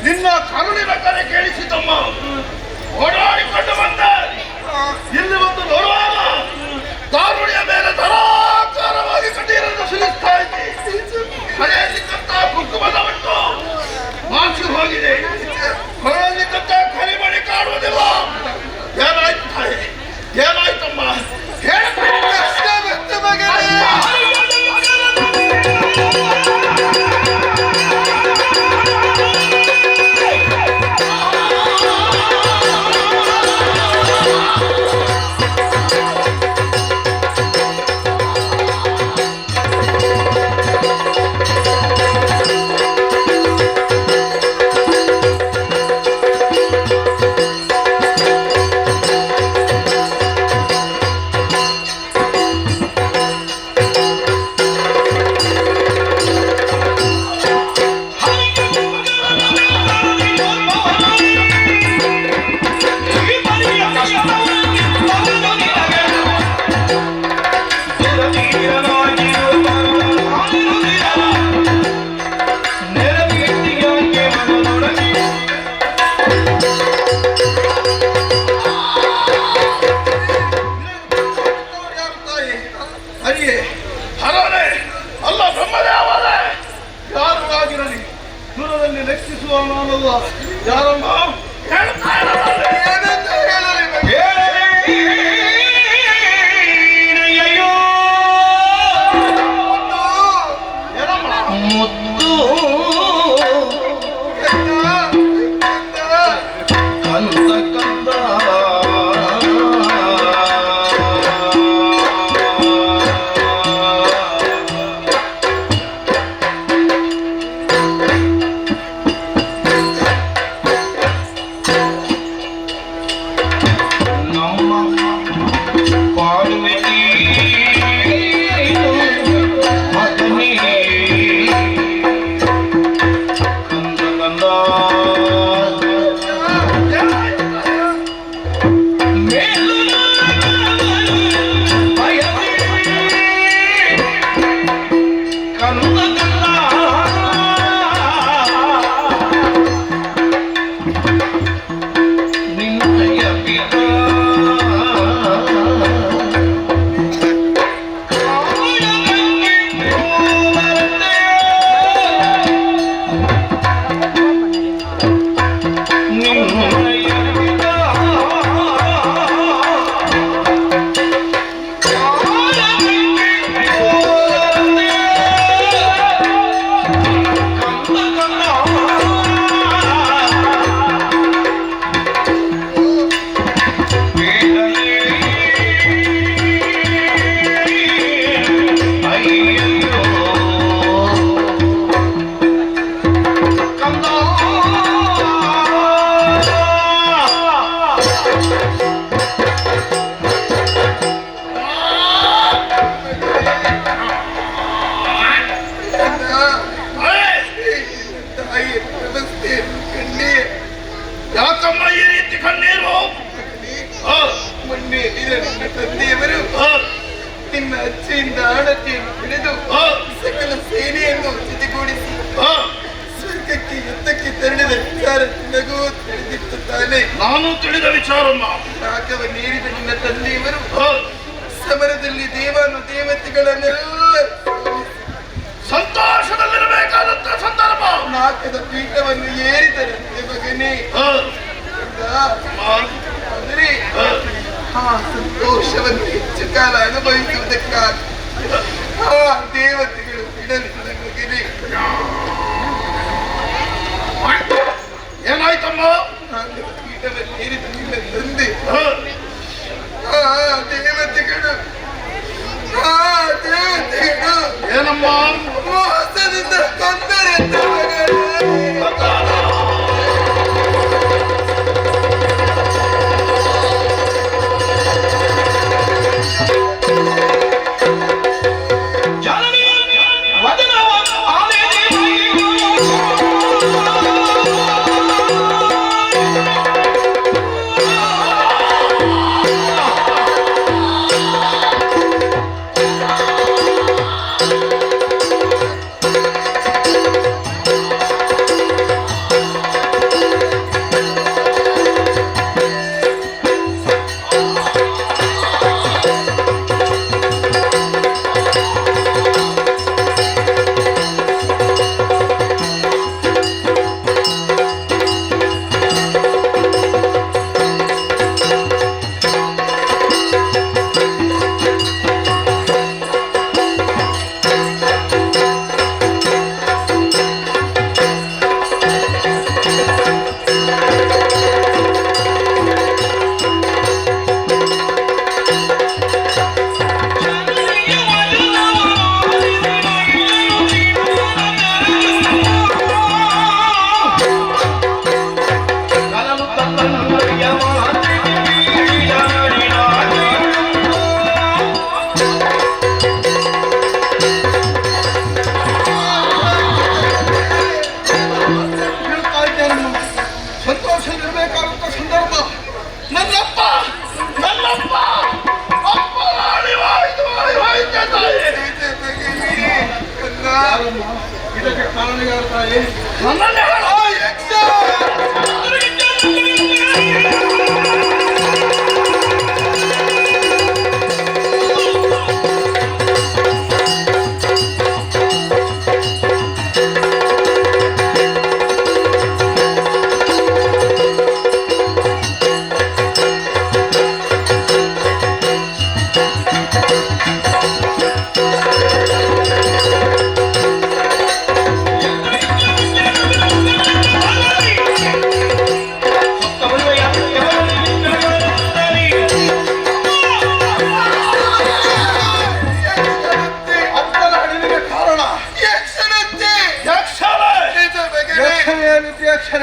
S4: ನಿನ್ನ ಕರುಳಿನ ಕರೆ ಕೇಳಿಸಿತಮ್ಮ. ಓಡಾಡಿಕೊಂಡು ಬಂದ ಇಲ್ಲಿ ಒಂದು ನೋಡುವಾಗ ದಾರುಣಿಯ ಮೇಲೆ ಧರಾಕಾರವಾಗಿ ಕಣ್ಣೀರನ್ನು ಸುರಿಸ್ತಾ ಇದ್ದೆ. ಕರೆಯಲ್ಲಿದ್ದಂತ ಕುಂಕುಮದ ಒಟ್ಟು ಮಾಸಿ ಹೋಗಿದೆ. ಕೊರಳಿದ್ದಂತ ಕರಿಮಣಿ ಕಾಣುವುದಿಲ್ಲ. ಏನಾಯ್ತು ತಾಯಿ, ಏನಾಯ್ತಮ್ಮ ಹೇಳ. ಅಲ್ಲ ಬ್ರಹ್ಮದೇವರ ಯಾರು ಆಗಿರಲಿ ದೂರದಲ್ಲಿ ರಕ್ಷಿಸುವ ನಾನಲ್ಲ. ಯಾರಮ್ಮ ಮುದ್ದು ಕಂದ ಕಂದ
S1: ವಿಚಾರ ನಿನಗೂ ತಿಳಿದಿತ್ತು ತಾನೆ?
S4: ನಾನು ತಿಳಿದ ವಿಚಾರಮ್ಮ.
S1: ರಾಗವನ್ನೇರಿದ ನಿನ್ನ ತಂದೆಯವರು ಸಮರದಲ್ಲಿ ದೇವಾನು ದೇವತೆಗಳನ್ನೆಲ್ಲ
S4: ಸಂತೋಷದಲ್ಲಿರಬೇಕಾದಂತ ಸಂದರ್ಭ.
S1: ನಾಕದ ಪೀಠವನ್ನು ಏರಿದರಂತೆ ಮಗನೇ. ಆದರೆ ಆ ಸಂತೋಷವನ್ನು ಹೆಚ್ಚು ಕಾಲ ಅನುಭವಿಸುವುದಕ್ಕಾಗಿ ಆ ದೇವತೆಗಳು ಬಿಡಲಿಲ್ಲ ಮಗನೇ.
S4: ಏನಾಯ್ತಮ್ಮ?
S1: ನಾಕದ ಪೀಠವನ್ನು ಏರಿದ ನಿನ್ನ ತಂದೆ ಆ ದೇವತೆಗಳು
S4: ಏನಮ್ಮ?
S1: ಮೋಸದಿಂದ ತೊಂದರೆ
S4: ಸಂತೋಷದಲ್ಲಿರಬೇಕಾದಂತ ಸಂದರ್ಭ. ನನ್ನಪ್ಪ ನನ್ನಪ್ಪ ಅಪ್ಪ ಇದಕ್ಕೆ ಕಾರಣ ಯಾರು ತಾಯಿ? ನನ್ನನ್ನೇ ಹೇಳು.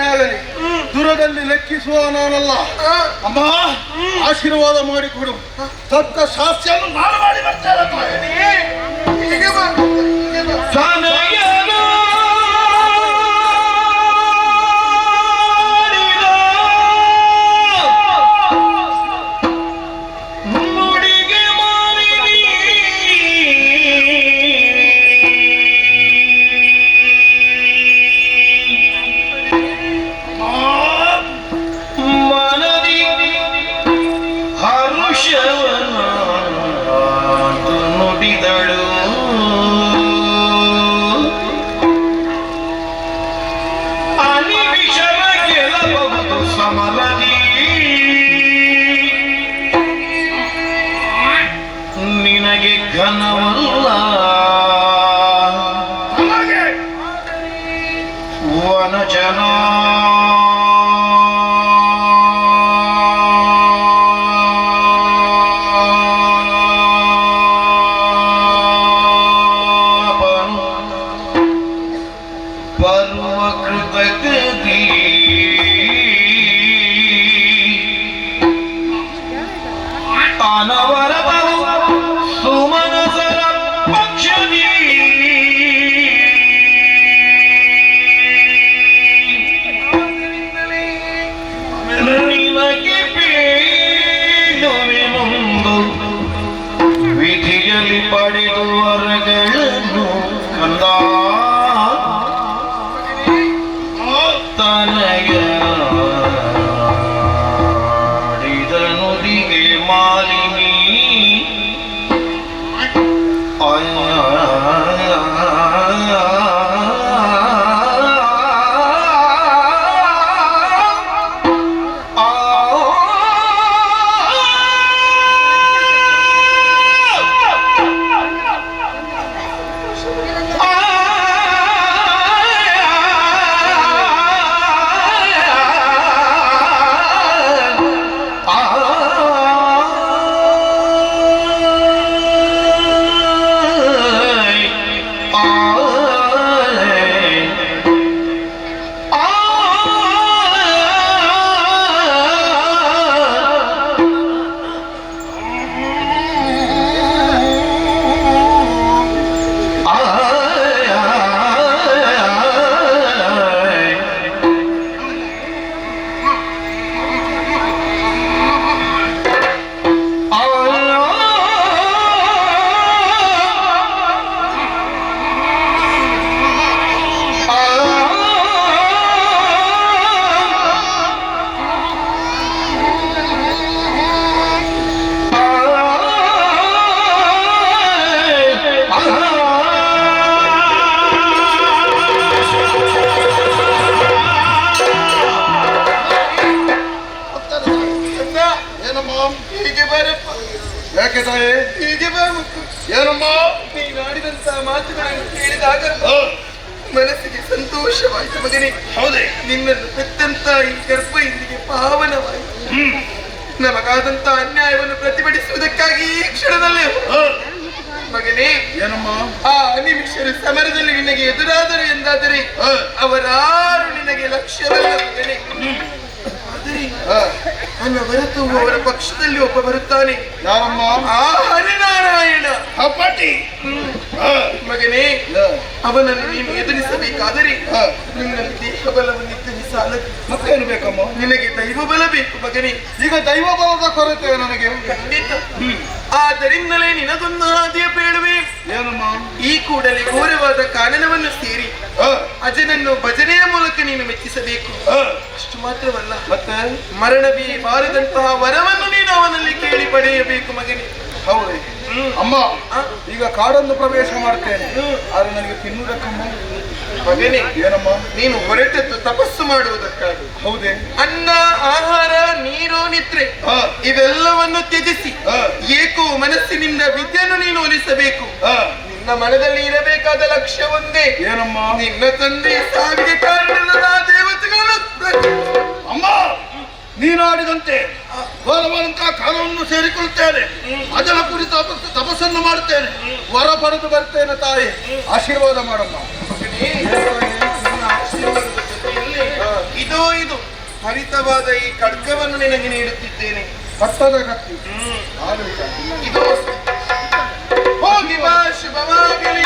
S4: ಆಗಲಿ ದೂರದಲ್ಲಿ ಲೆಕ್ಕಿಸುವ ನಾನಲ್ಲ ಅಮ್ಮ. ಆಶೀರ್ವಾದ ಮಾಡಿಕೊಡು. ತಕ್ಕ ಶಾಸ್ತ್ರಿಯನ್ನು ನಾನು ಮಾಡಿ ಬರ್ತೇನೆ.
S7: ನಿನಗೆ ಘನವಲ್ಲ ವನಜನ ಪರ್ವ ಕೃತಗತಿ ಅನವರತವು ಸುಮನಸರ ಪಕ್ಷದಿ ನಿನಗೆ ಬೇಡುವೆನೊಂದು ವಿಧಿಯಲ್ಲಿ ಪಡೆದು ವರಗಳನ್ನು ಕಂದ ತನಯ
S4: ಯಾಕೆ ತಾಯಿ?
S1: ಹೀಗೆ ಬಾ ಮುತ್ತು.
S4: ಏನಮ್ಮ?
S1: ನೀನಾಡಿದಂತ ಮಾತುಗಳನ್ನು ಕೇಳಿದಾಗ ಮನಸ್ಸಿಗೆ ಸಂತೋಷವಾಯಿತು ಮಗನೇ.
S4: ಹೌದೇ?
S1: ನಿನ್ನನ್ನು ಪೆತ್ತಂತ ಈ ಗರ್ಭ ಇಂದಿಗೆ ಪಾವನವಾಯಿತು. ನಮಗಾದಂತ ಅನ್ಯಾಯವನ್ನು ಪ್ರತಿಭಟಿಸುವುದಕ್ಕಾಗಿ ಈ ಕ್ಷಣದಲ್ಲಿ ಮಗನೇ,
S4: ಏನಮ್ಮ?
S1: ಆ ನಿಮಿಷರು ಸಮರದಲ್ಲಿ ನಿನಗೆ ಎದುರಾದರು ಎಂದಾದರೆ ಅವರಾರು ನಿನಗೆ ಲಕ್ಷ್ಯವಲ್ಲ ಮಗನೇ. ಆದರೆ ನನ್ನ ಹೊರತು ಅವರ ಪಕ್ಷದಲ್ಲಿ ಒಬ್ಬ ಬರುತ್ತಾನೆ.
S4: ಯಾರಮ್ಮ?
S1: ಆ ಹರಿನಾರಾಯಣ
S4: ಹಪಾಟಿ.
S1: ಮಗನೇ, ಅವನನ್ನು ನೀನು ಎದುರಿಸಬೇಕಾದರೆ ನಿನ್ನ ದೇಹ ಬಲವನ್ನು ಸಾಲದು.
S4: ಮತ್ತೇನು ಬೇಕಮ್ಮ?
S1: ನಿನಗೆ ದೈವ ಬಲ ಬೇಕು ಮಗನೇ.
S4: ಈಗ ದೈವ ಬಲದ ಕೊರತೆ ನನಗೆ.
S1: ಖಂಡಿತ. ಆದ್ದರಿಂದಲೇ ನಿನಗೊಂದು ಹಾದಿಯ ಬೇಡುವೆ.
S4: ಏನಮ್ಮ?
S1: ಈ ಕೂಡಲೇ ಘೋರವಾದ ಕಾನನವನ್ನು ಸೇರಿ ಅಜನನ್ನು ಭಜನೆಯ ಮೂಲಕ ನೀನು ಮೆಚ್ಚಿಸಬೇಕು. ಅಷ್ಟು ಮಾತ್ರವಲ್ಲ,
S4: ಮತ್ತೆ
S1: ಮರಣವೇ ಬಾರದಂತಹ ವರವನ್ನು ನೀನು ಅವನಲ್ಲಿ ಕೇಳಿ ಪಡೆಯಬೇಕು ಮಗನೇ.
S4: ಹೌದೇ? ಅಮ್ಮ, ಈಗ ಕಾಡನ್ನು ಪ್ರವೇಶ ಮಾಡ್ತೇನೆ. ಆದ್ರೆ ನನಗೆ ತಿನ್ನುವುದಕ್ಕಮ್ಮ?
S1: ಮಗನೇ,
S4: ಏನಮ್ಮ?
S1: ನೀನು ಹೊರಟದ್ದು ತಪಸ್ಸು ಮಾಡುವುದಕ್ಕಾಗಿ.
S4: ಹೌದೇ?
S1: ಅನ್ನ, ಆಹಾರ, ನೀರು, ನಿದ್ರೆ ಇವೆಲ್ಲವನ್ನು ತ್ಯಜಿಸಿ ಏಕೋ ಮನಸ್ಸಿನಿಂದ ವಿದ್ಯೆಯನ್ನು ನೀನು ಒಲಿಸಬೇಕು. ನಿನ್ನ ಮನದಲ್ಲಿ ಇರಬೇಕಾದ ಲಕ್ಷ್ಯ ಒಂದೇ.
S4: ಏನಮ್ಮ?
S1: ನಿನ್ನ ತಂದೆ ಸಾವಿಗೆ ಕಾರಣದ ದೇವತೆಗಳನ್ನು
S4: ಅಮ್ಮ, ನೀನಾಡಿದಂತೆ ಘೋರವಾದಂತಹ ಕಾಲವನ್ನು ಸೇರಿಕೊಳ್ಳುತ್ತೇನೆ. ಅದರ ಕುರಿತು ತಪಸ್ಸನ್ನು ಮಾಡುತ್ತೇನೆ. ವರ ಪಡೆದು ಬರ್ತೇನೆ ತಾಯಿ. ಆಶೀರ್ವಾದ ಮಾಡಮ್ಮ.
S1: ನನ್ನ ಆಶೀರ್ವಾದದ ಜೊತೆಯಲ್ಲಿ ಇದು ಹರಿತವಾದ ಈ ಖಡ್ಗವನ್ನು ನಿನಗೆ ನೀಡುತ್ತಿದ್ದೇನೆ.
S4: ಭತ್ತದ ಕತ್ತಿ.
S1: ಇದು ಹೋಗಿ ಬಾ, ಶುಭವಾಗಲಿ.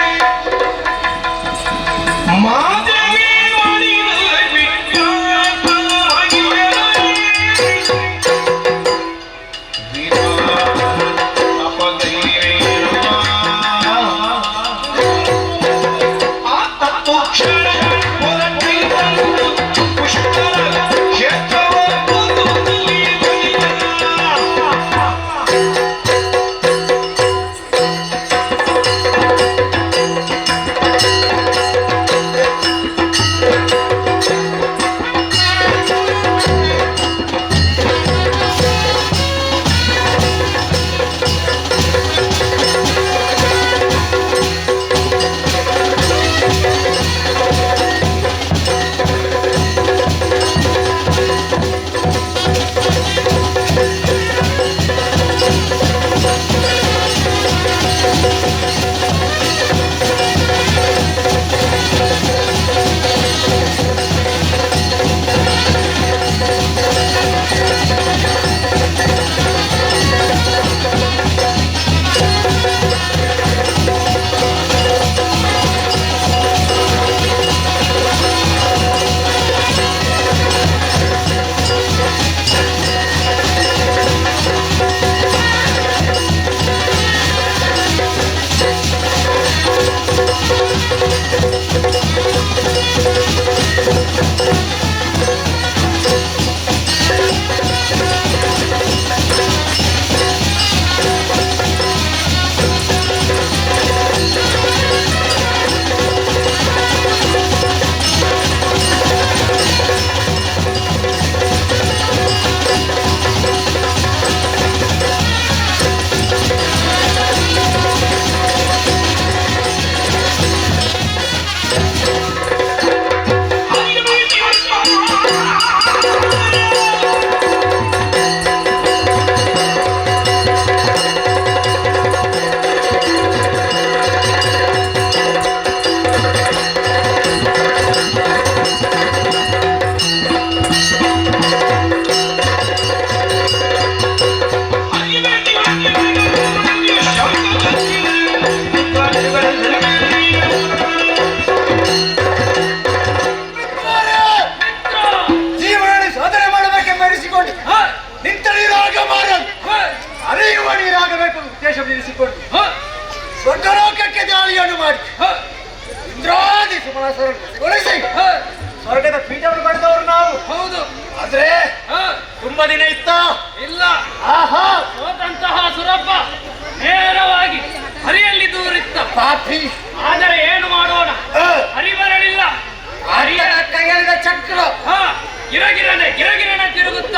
S5: ಸ್ವರ್ಗಲೋಕಕ್ಕೆ ದಾಳಿಯನ್ನು ಮಾಡಿ ಇಂದ್ರಾದಿ ಸುಮನಸರಗೊಳಿಸಿ ಸ್ವರ್ಗದ ಪೀಠವನ್ನು ಪಡೆದವರು ನಾವು.
S2: ಹೌದು.
S5: ಆದ್ರೆ ತುಂಬಾ ದಿನ ಇತ್ತ
S2: ಇಲ್ಲ.
S5: ಆಹಾ,
S2: ಸೋತಂತಹ ಸುರಪ್ಪ ನೇರವಾಗಿ ಹರಿಯಲ್ಲಿ ದೂರಿತ್ತ
S5: ಪಾಪಿ.
S2: ಆದರೆ ಏನು ಮಾಡೋಣ, ಹರಿ ಬರಲಿಲ್ಲ. ಹರಿಯ
S5: ಕೈಯಲ್ಲಿದ್ದ ಚಕ್ರ
S2: ಗಿರಗಿರನೆ ತಿರುಗುತ್ತ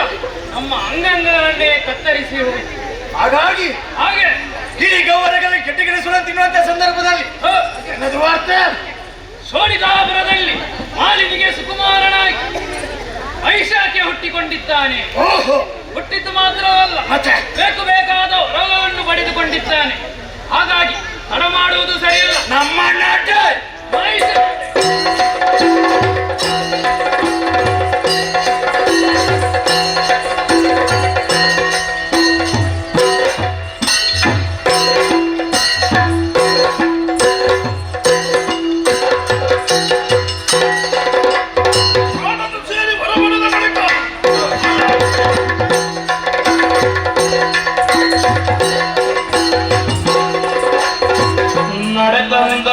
S2: ನಮ್ಮ ಅಂಗಾಂಗಗಳನ್ನೇ ಕತ್ತರಿಸಿ ಹೋಯಿತು.
S5: ಹಾಗಾಗಿ
S2: ಹಾಗೆ ಪಡೆದುಕೊಂಡಿದ್ದಾನೆ.
S4: ಓಹೋ,
S2: ಹುಟ್ಟಿದ್ದು ಮಾತ್ರವಲ್ಲ,
S4: ಮತ್ತೆ
S2: ಬೇಕಾದ ರೋಗವನ್ನು ಪಡೆದುಕೊಂಡಿದ್ದಾನೆ. ಹಾಗಾಗಿ ತಡ ಮಾಡುವುದು ಸರಿಯಲ್ಲ.
S3: ನಮ್ಮ ನಾಟ
S7: ನಡೆದಂದ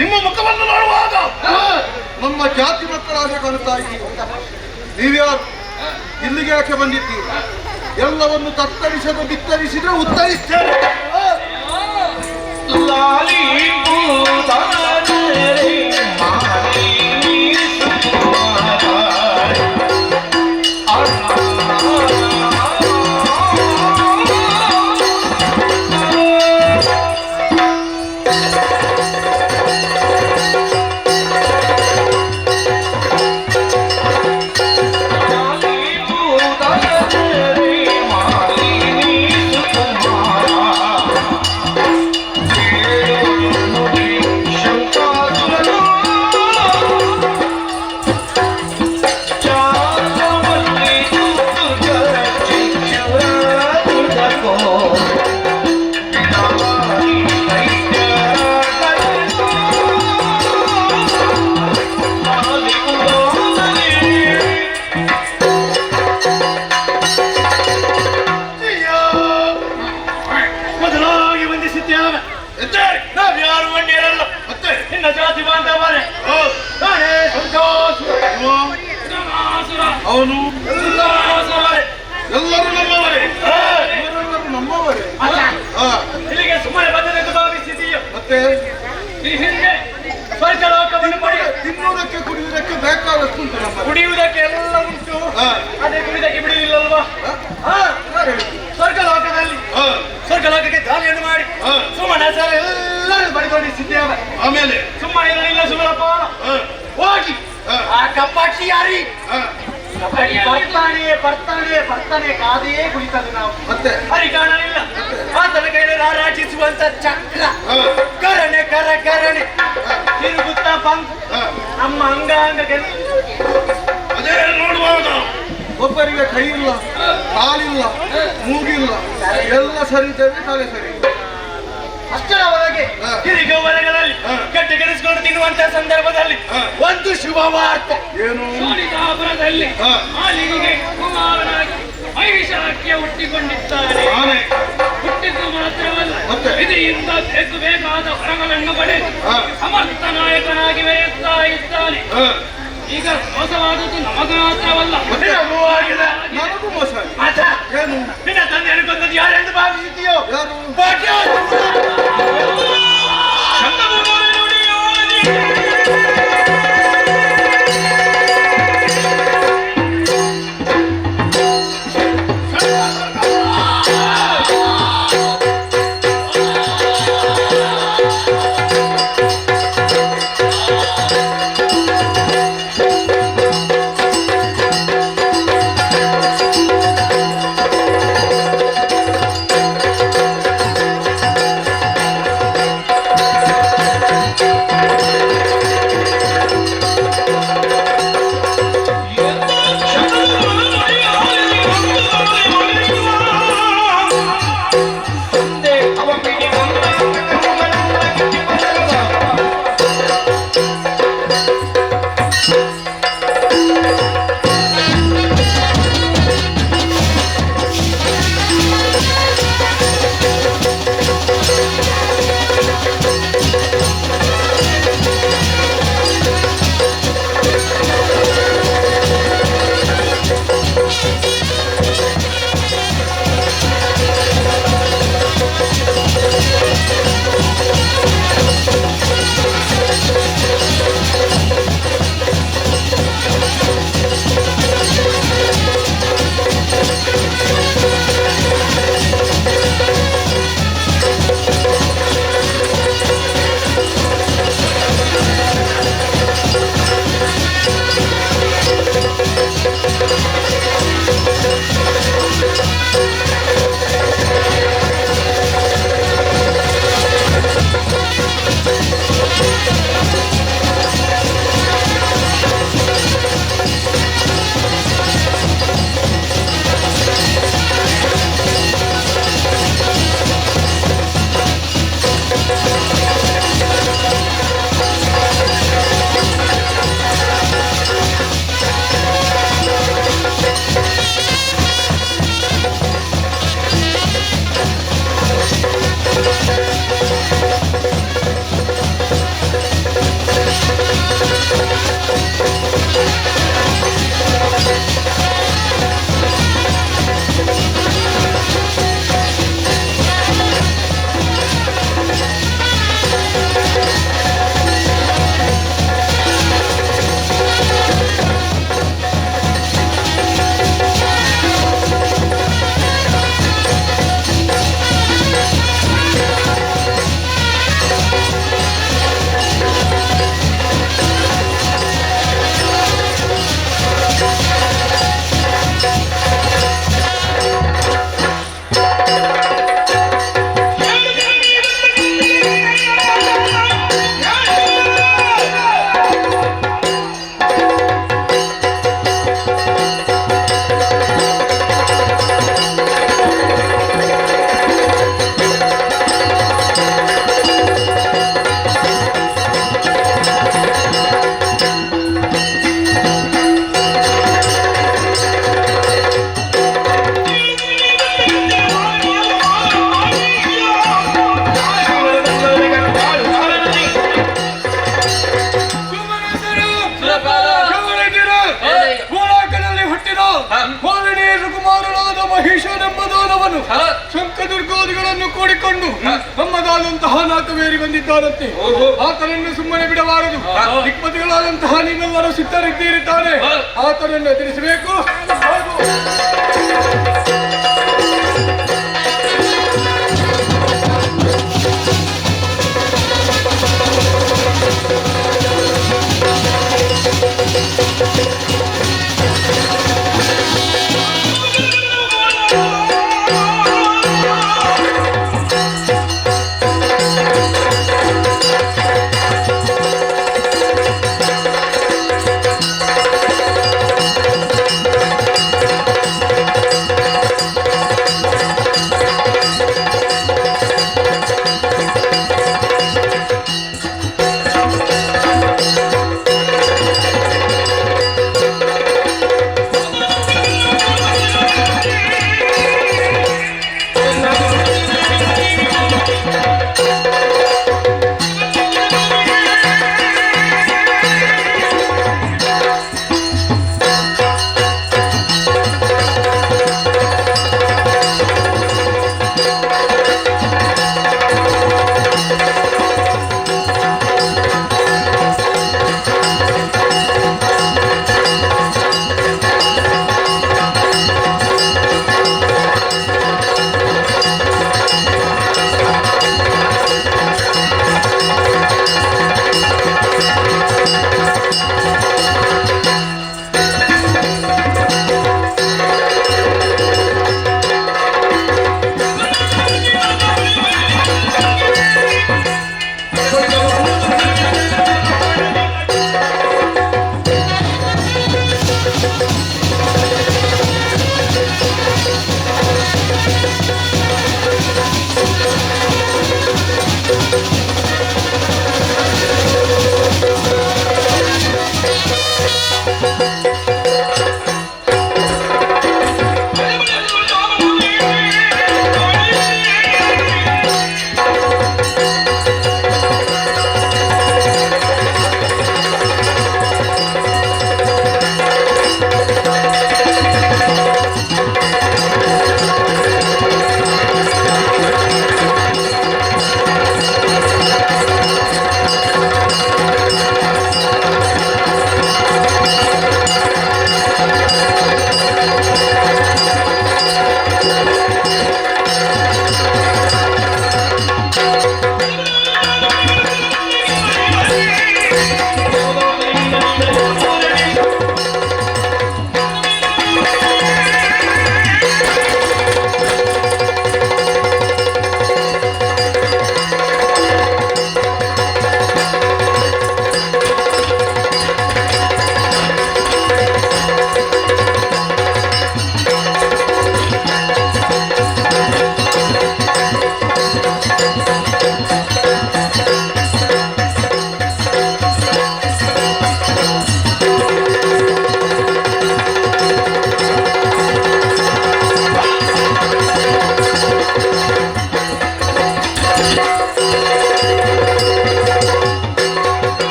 S4: ನಿಮ್ಮ ಮುಖವನ್ನು ನೋಡುವಾಗ ನಮ್ಮ ಜಾತಿ ಮಕ್ಕಳಾಗಿ ಕಾಣುತ್ತಾ ಇದ್ದೀವಿ. ನೀವ್ಯಾರು? ಇಲ್ಲಿಗೆ ಯಾಕೆ ಬಂದಿದ್ದೀವಿ? ಎಲ್ಲವನ್ನು ತತ್ತರಿಸದೆ ಬಿತ್ತರಿಸಿದ್ರೆ ಉತ್ತರಿಸ್ತೇನೆ.
S7: ಲಾಲಿ
S3: ಮೊದಲಾಗಿ ವಂದಿಸುತ್ತೇವೆ. ನಾವ್ಯಾರು ವಂಡ್ಯರಲ್ಲ, ಮತ್ತೆ ನಿನ್ನ ಜಾತಿ ಬಾಂಧವರೇ. ನಾನೇ ಸಂತೋಷ.
S4: ಅವನು
S3: ಸಂತೋಷವರೇ.
S4: ಎಲ್ಲರೂ ನಮ್ಮವರೇ. ಇವರೆಲ್ಲರೂ ನಮ್ಮವರೇ. ಹಾ,
S3: ಇಲ್ಲಿಗೆ ಸುಮ್ಮನೆ ಬಂದದೆಂದು ಭಾವಿಸಿದೀಯೋ?
S4: ಮತ್ತೆ
S3: ಈ ಹಿಂದೆ ಸ್ವರ್ಗಲೋಕವನ್ನು ಪಡೆಯ
S4: ತಿನ್ನುವುದಕ್ಕೆ ಕುಡಿಯುವುದಕ್ಕೆ ಬೇಕಾದಷ್ಟು ಉಂಟು ನಮ್ಮ.
S3: ಕುಡಿಯುವುದಕ್ಕೆ ಎಲ್ಲ ಉಂಟು,
S4: ಹಾ,
S3: ಅದೇ ಕುಡಿದಕ್ಕೆ ಬಿಡುವುದಿಲ್ಲಲ್ವಾ?
S4: ಯಾರು ಹೇಳಿದ್ದು?
S3: ಸ್ವರ್ಗಲೋಕದಲ್ಲಿ ಸ್ವರ್ಗಲೋಕಕ್ಕೆ ದಾಳಿಯನ್ನು ಮಾಡಿ ಸುಮ್ಮನೆ ಸರ್ ಎಲ್ಲರೂ ಬಡಿಕೊಂಡಿದ್ದೇವೆ.
S4: ಆಮೇಲೆ
S3: ಸುಮ್ಮನೆ ಇರಲಿಲ್ಲ ಸುಮಲಪ್ಪ. ಹೋಗಿ ಆ ಕಪ್ಪಾಕ್ಷಿ ಯಾರಿ ಬರ್ತಾನೆ ಕಾದೇ ಕುಳಿತದ್ದು ನಾವು.
S4: ಮತ್ತೆ
S3: ಹರಿ ಕಾಣಲಿಲ್ಲ. ಆತನ ಕೈಯಲ್ಲಿ ರಾರಾಜಿಸುವಂತ ಚಕ್ರ ಕರಣೆ ಕರಣೆ ತಿರುಗುತ್ತಾ ಬಂದು ನಮ್ಮ ಅಂಗಾಂಗಕ್ಕೆ
S4: ಅದೇ ನೋಡುವಾಗ ಒಬ್ಬರಿಗೆ ಕೈ ಇಲ್ಲ, ಕಾಲಿಲ್ಲ, ಮೂಗಿಲ್ಲ, ಎಲ್ಲ ಸರಿ ಇದ್ದೇವೆ, ತಲೆ ಸರಿ.
S3: ಅಷ್ಟರವರೆಗೆ ಗಿರಿಗವರೆಗಳಲ್ಲಿ ಗಟ್ಟಿಗೆಡಿಸಿಕೊಂಡು ತಿನ್ನುವಂತ ಸಂದರ್ಭದಲ್ಲಿ ಒಂದು ಶುಭ ವಾರ್ತೆ.
S4: ಏನು?
S2: ಸೋಲಿತಾಪುರದಲ್ಲಿ ಮಾಲಿನಿಗೆ ಕುಮಾರನಾಗಿ ಮಹಿಷಾಕ್ಯ ಹುಟ್ಟಿಕೊಂಡಿದ್ದಾನೆ.
S4: ಆನೆ
S2: ಹುಟ್ಟಿದ್ದು ಮಾತ್ರವಲ್ಲ,
S4: ಮತ್ತೆ?
S2: ವಿಧಿಯಿಂದ ಬೇಕಾದ ವರಗಳನ್ನು ಪಡೆದು ಸಮರ್ಥ ನಾಯಕನಾಗಿ ಮೆರೆಯುತ್ತಾ ಇದ್ದಾನೆ. ಈಗ ಮೋಸವಾದದ್ದು ನಮಗ ಮಾತ್ರವಲ್ಲ,
S3: ನಿನಗೂ ಆಗಿದೆ.
S4: ನನಗೂ ಮೋಸ.
S3: ಆತ
S4: ಏನು?
S3: ನಿನ್ನ ತಂದೆಯನ್ನು ಕೊಂದದ್ದು ಯಾರೆಂದು ಭಾವಿಸುತ್ತೀಯೋ?
S4: ಯಾರು?
S8: ನಮ್ಮದಾದಂತಹ ನಾಲ್ಕವೇರಿ ಬಂದಿದ್ದಾರಂತೆ. ಆತನನ್ನು ಸುಮ್ಮನೆ ಬಿಡಬಾರದು. ದಿಕ್ಪತಿಗಳಾದಂತಹ ನೀವೆಲ್ಲರೂ ಸಿದ್ಧರಿದ್ದೀರಿ ತಾನೆ? ಆತನನ್ನು ಎದುರಿಸಬೇಕು.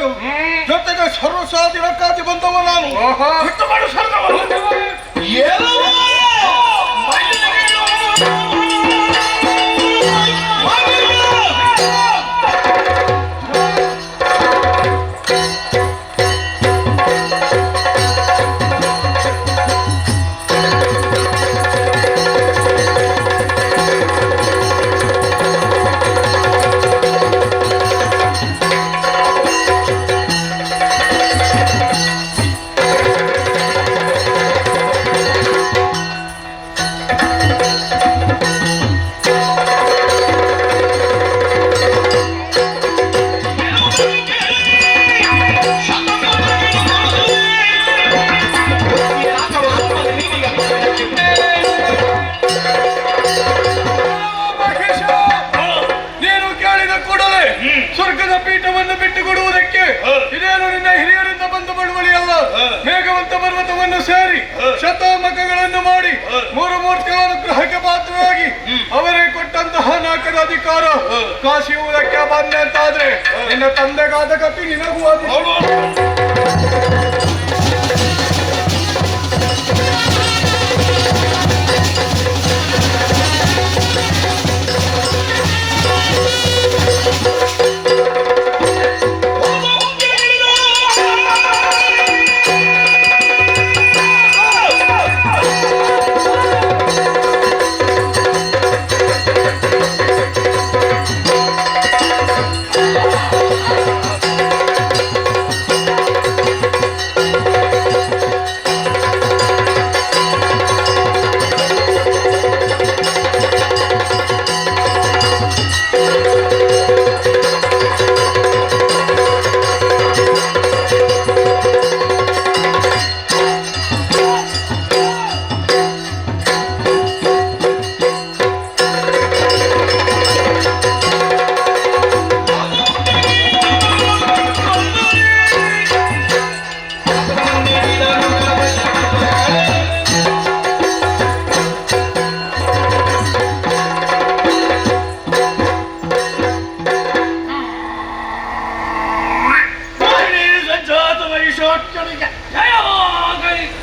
S8: ಬಂದವರು ಜೊತೆಗೆ ಸರ್ವಸಾಧಿರಕ್ಕಾಗಿ ಬಂದವ ನಾನು ಬಿಟ್ಟು ಮಾಡು ಸರ್ವವರು. ಸ್ವರ್ಗದ ಪೀಠವನ್ನು ಬಿಟ್ಟುಕೊಡುವುದಕ್ಕೆ ಇದೇನು ನಿನ್ನ ಹಿರಿಯರಿಂದ ಬಂದ ಬಳುವಳಿಯಲ್ಲ. ಮೇಘವಂತ ಪರ್ವತವನ್ನು ಸೇರಿ ಶತಾಮಕಗಳನ್ನು ಮಾಡಿ ಮೂರು ಮೂರ್ತಿಗಳ ಅನುಗ್ರಹಕ್ಕೆ ಪಾತ್ರರಾಗಿ ಅವರೇ ಕೊಟ್ಟಂತಹ ನಾಲ್ಕರ ಅಧಿಕಾರ ಕಾಸಿಯುವುದಕ್ಕೆ ಬಂದೆ ಅಂತಾದ್ರೆ ನಿನ್ನ ತಂದೆಗಾದ ಗತಿ ನಿನಗೂ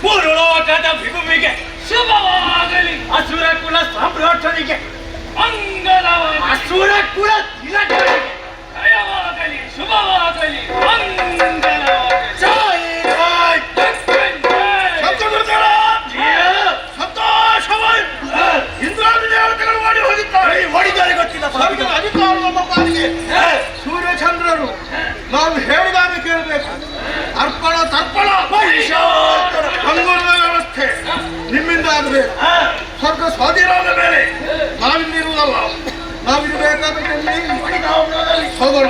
S3: ಮೂರು ಲೋಕದ ವಿಭುವಿಗೆ ಶುಭವಾಗಲಿ. ಅಸುರ ಕುಲ ಸಾಮ್ರಾಟನಿಗೆ ಮಂಗಲವಾಗಲಿ. ಅಸುರ ಕುಲ ತಿಲಕನಿಗೆ ಜಯವಾಗಲಿ, ಶುಭವಾಗಲಿ, ಮಂಗಲವಾಗಲಿ. ಇಂದ್ರಾದಿ ದೇವತೆಗಳು ಮಾಡಿ ಹೋಗಿದ್ದಾರೆ. ಹೊಡಿದ್ದಾರೆ ಗೊತ್ತಿಲ್ಲ.
S8: ಅಧಿಕಾರ ನಮ್ಮ ಪಾಲಿಗೆ ಸೂರ್ಯಚಂದ್ರರು ನಾವು ಹೇಳಿದಾಗ ಕೇಳಬೇಕು. ಅರ್ಪಣ ತರ್ಪಣ ಅಂಗುರದ ವ್ಯವಸ್ಥೆ ನಿಮ್ಮಿಂದ ಆಗಬೇಕು. ಸ್ವರ್ಗ ಸ್ವಾಧೀನದ ಮೇಲೆ ನಾವಿಲ್ಲಿರುವುದಲ್ಲ. ನಾವಿರಬೇಕಾದ್ರೆ ಹೋಗೋಣ.